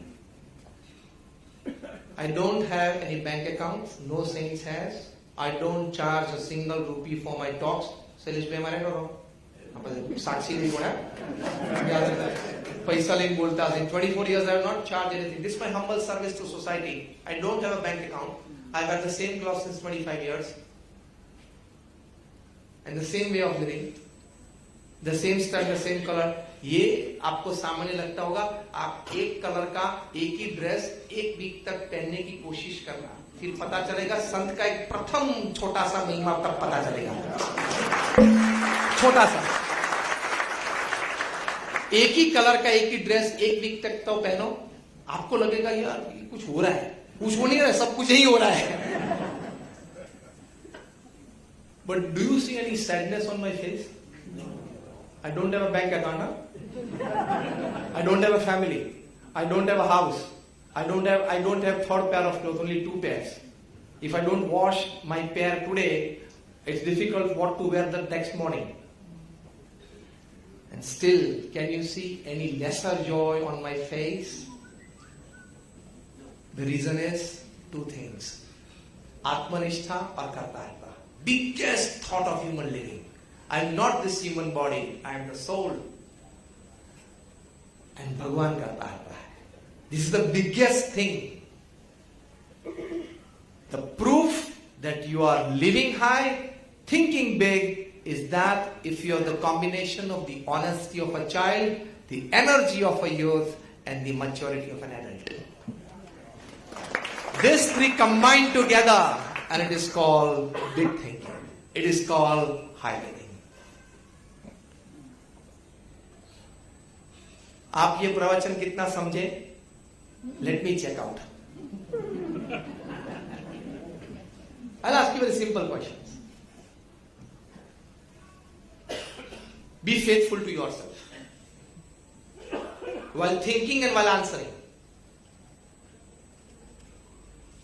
I don't have any bank account. No saints has. I don't charge a single rupee for my talks. Salish पे हमारे करो. साक्षी नहीं बोला. पैसा लेके बोलता है. In 24 years I have not charged anything. This is my humble service to society. I don't have a bank account. I have had the same clothes since 25 years. And the same way of living. The same style, the same color. ये आपको सामान्य लगता होगा. आप एक colour का एक ही dress एक वीक तक पहनने की कोशिश करना, फिर पता चलेगा संत का एक प्रथम छोटा सा महिमा तब पता चलेगा. छोटा सा एक ही कलर का एक ही ड्रेस एक वीक तक तो पहनो, आपको लगेगा यार कुछ हो रहा है. कुछ हो नहीं रहा है, सब कुछ ही हो रहा है. But do you see any sadness on my face? I don't have a bank account. I don't have a family. I don't have a house. I don't have third pair of clothes, only 2 pairs. If I don't wash my pair today, it's difficult what to wear the next morning. And still, can you see any lesser joy on my face? The reason is two things. Atmanishtha or Kartartha. Biggest thought of human living. I am not this human body, I am the soul. And Bhagwan karta hai. This is the biggest thing. The proof that you are living high, thinking big, is that if you are the combination of the honesty of a child, the energy of a youth, and the maturity of an adult. These three combined together, and it is called big thinking. It is called high living. आप ये प्रवचन कितना समझे? Let me check out. I'll ask you very simple questions. Be faithful to yourself while thinking and while answering.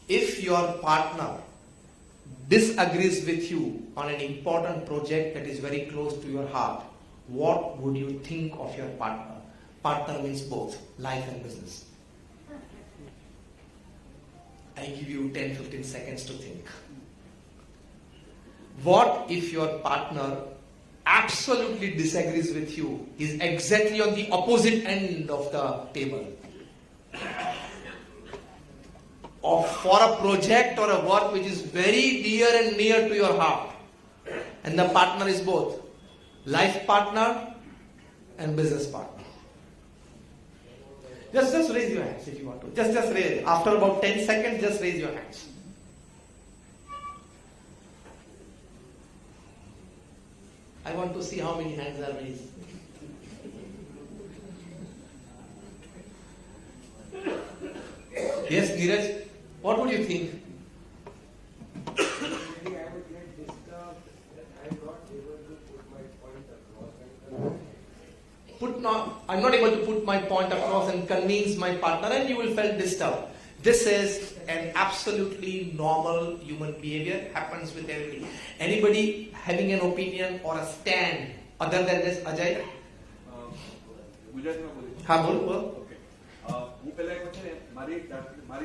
If your partner disagrees with you on an important project that is very close to your heart, what would you think of your partner? Partner means both life and business. I give you 10-15 seconds to think. What if your partner absolutely disagrees with you, is exactly on the opposite end of the table? Or for a project or a work which is very dear and near to your heart, and the partner is both life partner and business partner. Just raise your hands if you want to. Just raise. After about 10 seconds, just raise your hands. I want to see how many hands are raised. Yes, Neeraj, what would you think? Maybe I would get disturbed that I'm not able to put my point across. I'm not able to put my point across and convince my partner, and you will feel disturbed. This is an absolutely normal human behavior, happens with everybody. Anybody having an opinion or a stand other than this, Ajay? ગુજરાતીમાં બોલીશ. હા બોલ. Okay. હું પહેલા એક છે ને મારી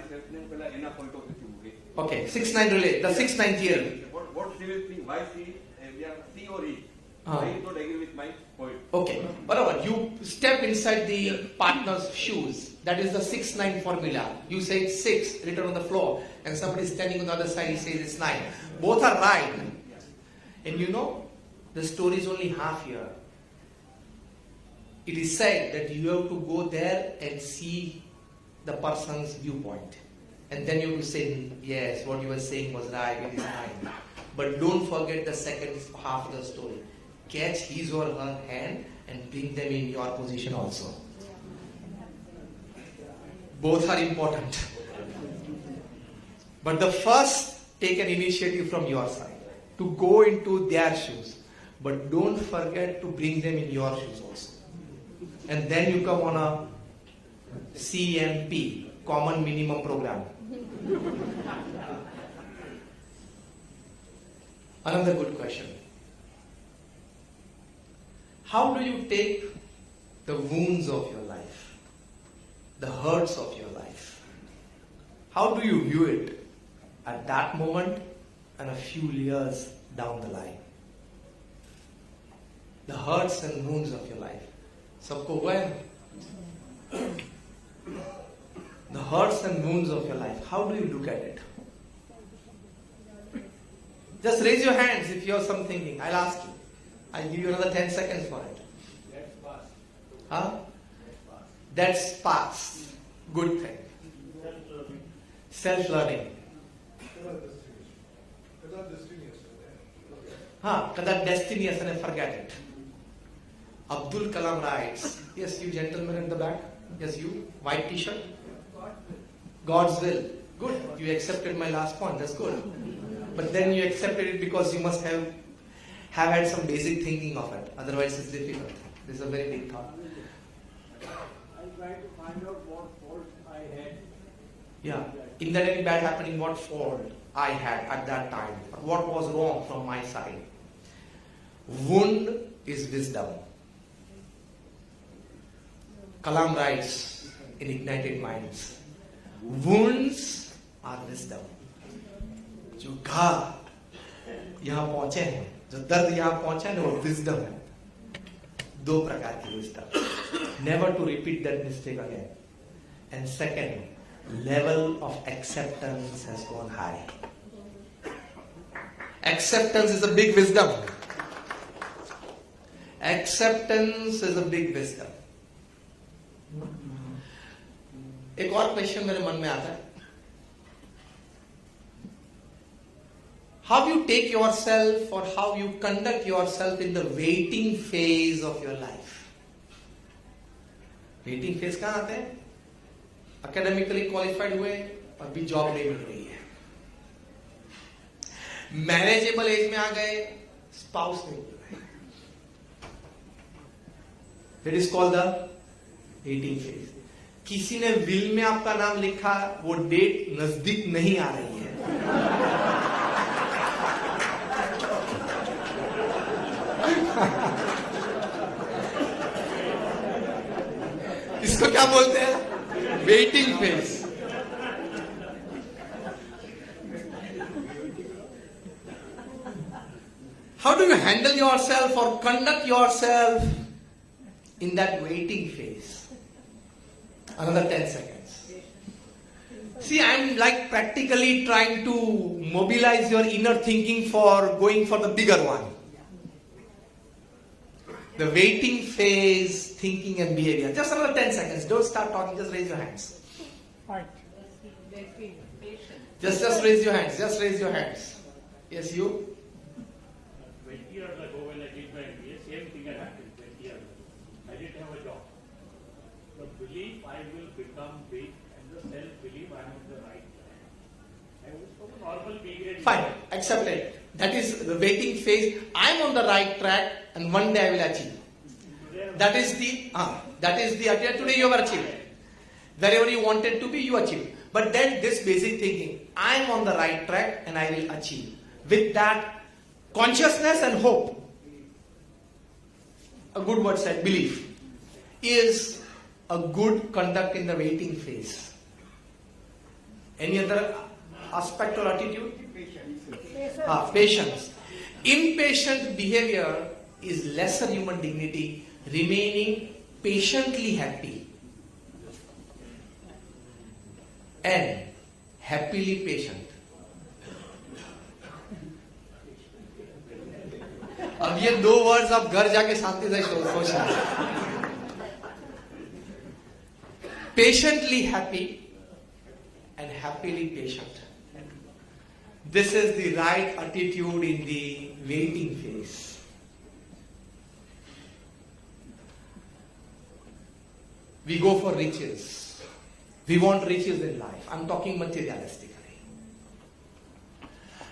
સેલ્ફને પહેલા એના પોઈન્ટ ઓફ વ્યૂ મૂકી. Okay, 6-9 relay, the 6-9 theory. What she will think, why she, we are C or E. Ah. I don't agree with my point. Okay, whatever. You step inside the partner's shoes. That is the 6-9 formula. You say 6, written on the floor, and somebody is standing on the other side, he says it's 9. Both are right. And you know, the story is only half here. It is said that you have to go there and see the person's viewpoint. And then you have to say, yes, what you were saying was right, it is 9. But don't forget the second half of the story. Catch his or her hand and bring them in your position also. Both are important. But the first, take an initiative from your side to go into their shoes. But don't forget to bring them in your shoes also. And then you come on a CMP, Common Minimum Program. Another good question. How do you take the wounds of your life, the hurts of your life? How do you view it at that moment and a few years down the line? The hurts and wounds of your life. सबको हुआ है? The hurts and wounds of your life. How do you look at it? Just raise your hands if you have some thinking. I'll ask you. I'll give you another 10 seconds for it. That's past. Huh? That's past. Good thing. Self-learning. Kada destiny asane forget it. Abdul Kalam writes, yes, you gentlemen in the back, yes, you, white t-shirt. God's will. Good. You accepted my last point. That's good. But then you accepted it because you must have had some basic thinking of it. Otherwise, it's difficult. This is a very big thought. I try to find out what fault I had. Yeah. In that any bad happening, what fault I had at that time? What was wrong from my side? Wound is wisdom. Kalam writes in Ignited Minds, wounds are wisdom. जो घाव यहां पहुंचे हैं, जो दर्द यहां पहुंचा है वो विजडम है. दो प्रकार की wisdom. Never to repeat that mistake again. And second, level of acceptance has gone high. Acceptance is a big wisdom. Acceptance is a big wisdom. एक और क्वेश्चन मेरे मन में आता है. How you take yourself or how you conduct yourself in the waiting phase of your life. Waiting phase कहाँ आते हैं? Academically qualified हुए और भी जॉब नहीं मिल रही है. मैनेजेबल एज में आ गए, स्पाउस नहीं मिल रहा है. It is called the waiting phase. किसी ने विल में आपका नाम लिखा, वो डेट नजदीक नहीं आ रही है. इसको क्या बोलते हैं? Waiting phase. How do you handle yourself or conduct yourself in that waiting phase? Another 10 seconds. See, I'm like practically trying to mobilize your inner thinking for going for the bigger one. The waiting phase, thinking and behavior. Just another 10 seconds. Don't start talking, just raise your hands. Just raise your hands. Just raise your hands. Yes, you? 20 years ago when I did my MBA, same thing had happened 20 years ago. I didn't have a job. The belief I will become big and the self-belief I am on the right track. I was from a normal B grade. Fine, accept it. That is the waiting phase. I am on the right track and one day I will achieve. That is the idea. Today you have achieved. Wherever you wanted to be, you achieved. But then this basic thinking, I am on the right track and I will achieve. With that consciousness and hope, a good word said, belief, is a good conduct in the waiting phase. Any other aspect or attitude? Patience. Impatient behavior is lesser human dignity, remaining patiently happy and happily patient. अब ये दो words आप घर जाके शांति से सोचना. Patiently happy and happily patient. This is the right attitude in the waiting phase. We go for riches. We want riches in life. I'm talking materialistically.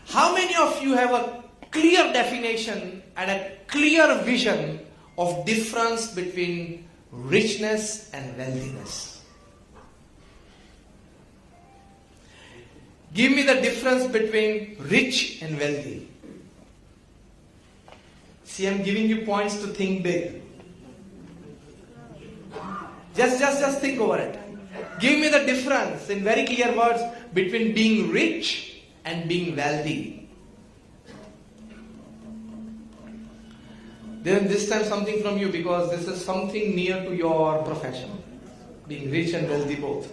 How many of you have a clear definition and a clear vision of difference between richness and wealthiness? Give me the difference between rich and wealthy. See, I'm giving you points to think big. Just think over it. Give me the difference in very clear words between being rich and being wealthy. Then this time something from you, because this is something near to your profession. Being rich and wealthy both.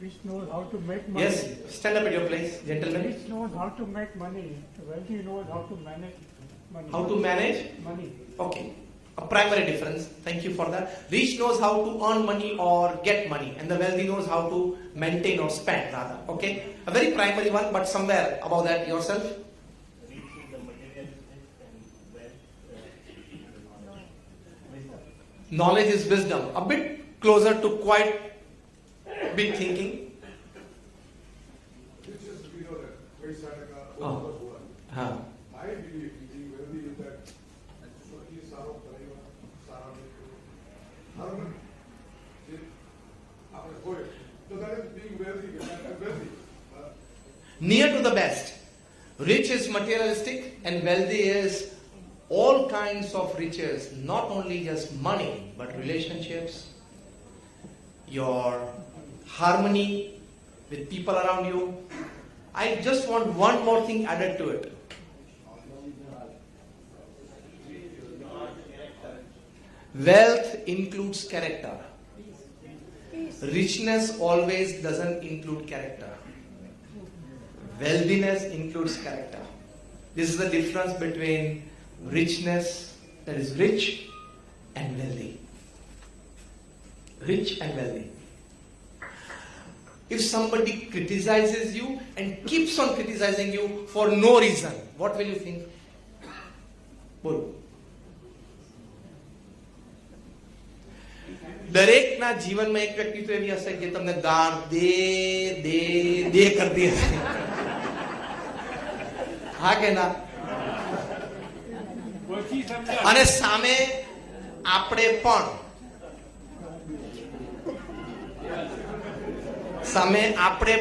Rich knows how to make money. Yes, stand up at your place, gentlemen. Rich knows how to make money. Wealthy knows how to manage money. How to manage? Money. Okay. A primary difference. Thank you for that. Rich knows how to earn money or get money, and the wealthy knows how to maintain or spend rather. Okay. A very primary one, but somewhere about that yourself. Knowledge is wisdom. A bit closer to quite big thinking. This is, we know that, very Sataka, Oh. I believe in being wealthy is that Swati Saro Paraiva, Sara Harman. So that is being wealthy, wealthy. Near to the best. Rich is materialistic and wealthy is all kinds of riches, not only just money, but relationships, your harmony with people around you. I just want one more thing added to it. Wealth includes character. Richness always doesn't include character. Wealthiness includes character. This is the difference between richness, that is rich, and wealthy. Rich and wealthy. If somebody criticizes you and keeps on criticizing you for no reason, what will you think? Bolo. દરેકના જીવનમાં એક વ્યક્તિ તો એવી હશે કે તમને ગાળ દે કરતી હશે. હા કે ના? અને સામે આપણે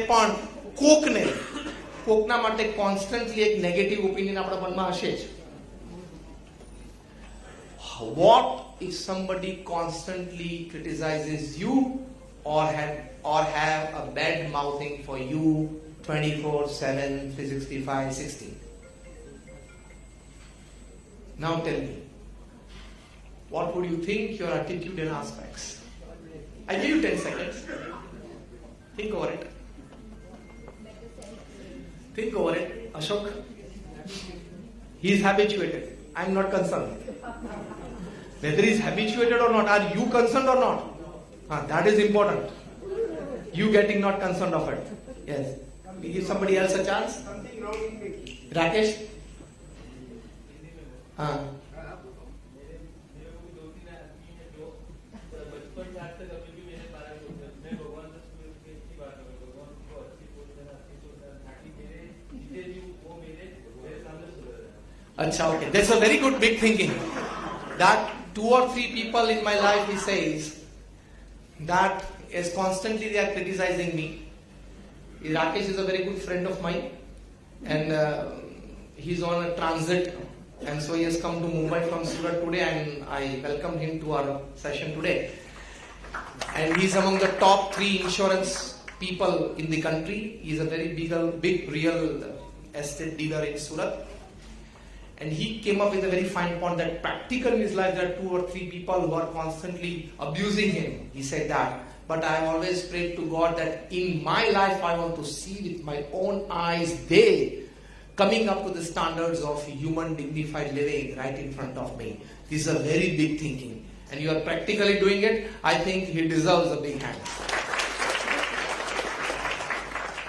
પણ કોકના માટે કોન્સ્ટન્ટલી એક નેગેટિવ ઓપિનિયન આપણા મનમાં હશે જ. What if somebody constantly criticizes you or have a bad mouthing for you 24/7, 365, 60? Now tell me, what would you think your attitude and aspects? I give you 10 seconds. Think over it. Think over it. Ashok, he is habituated. I am not concerned. Whether he is habituated or not, are you concerned or not? That is important. You getting not concerned of it. Yes. We give somebody else a chance. Something wrong in me. Rakesh? Acha, okay. That's a very good big thinking. That 2 or 3 people in my life, he says, that is constantly they are criticizing me. Rakesh is a very good friend of mine, and he's on a transit, and so he has come to Mumbai from Surat today, and I welcomed him to our session today. And he's among the top 3 insurance people in the country. He's a very big real estate dealer in Surat. And he came up with a very fine point that practical in his life there are 2 or 3 people who are constantly abusing him. He said that. But I have always prayed to God that in my life I want to see with my own eyes they coming up to the standards of human dignified living right in front of me. This is a very big thinking. And you are practically doing it. I think he deserves a big hand.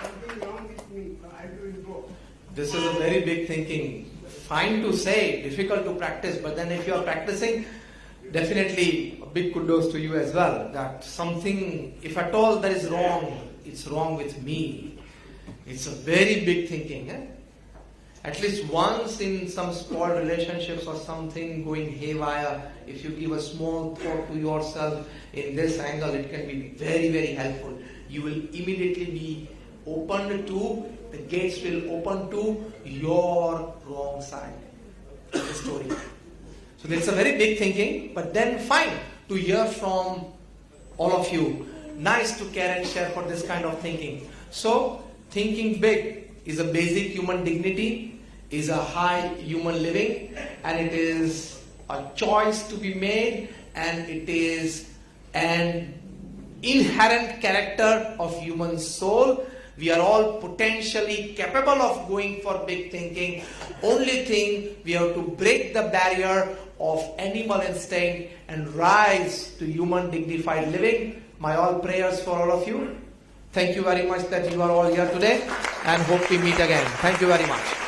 Something wrong with me. I will go. This is a very big thinking. Fine to say, difficult to practice, but then if you are practicing, definitely a big kudos to you as well. That something, if at all that is wrong, it's wrong with me. It's a very big thinking. At least once in some spoiled relationships or something going haywire, if you give a small thought to yourself in this angle, it can be very, very helpful. You will immediately be opened to, the gates will open to your wrong side of the story. So that's a very big thinking, but then fine to hear from all of you. Nice to care and share for this kind of thinking. So thinking big is a basic human dignity, is a high human living, and it is a choice to be made, and it is an inherent character of human soul. We are all potentially capable of going for big thinking. Only thing, we have to break the barrier of animal instinct and rise to human dignified living. My all prayers for all of you. Thank you very much that you are all here today, and hope we meet again. Thank you very much.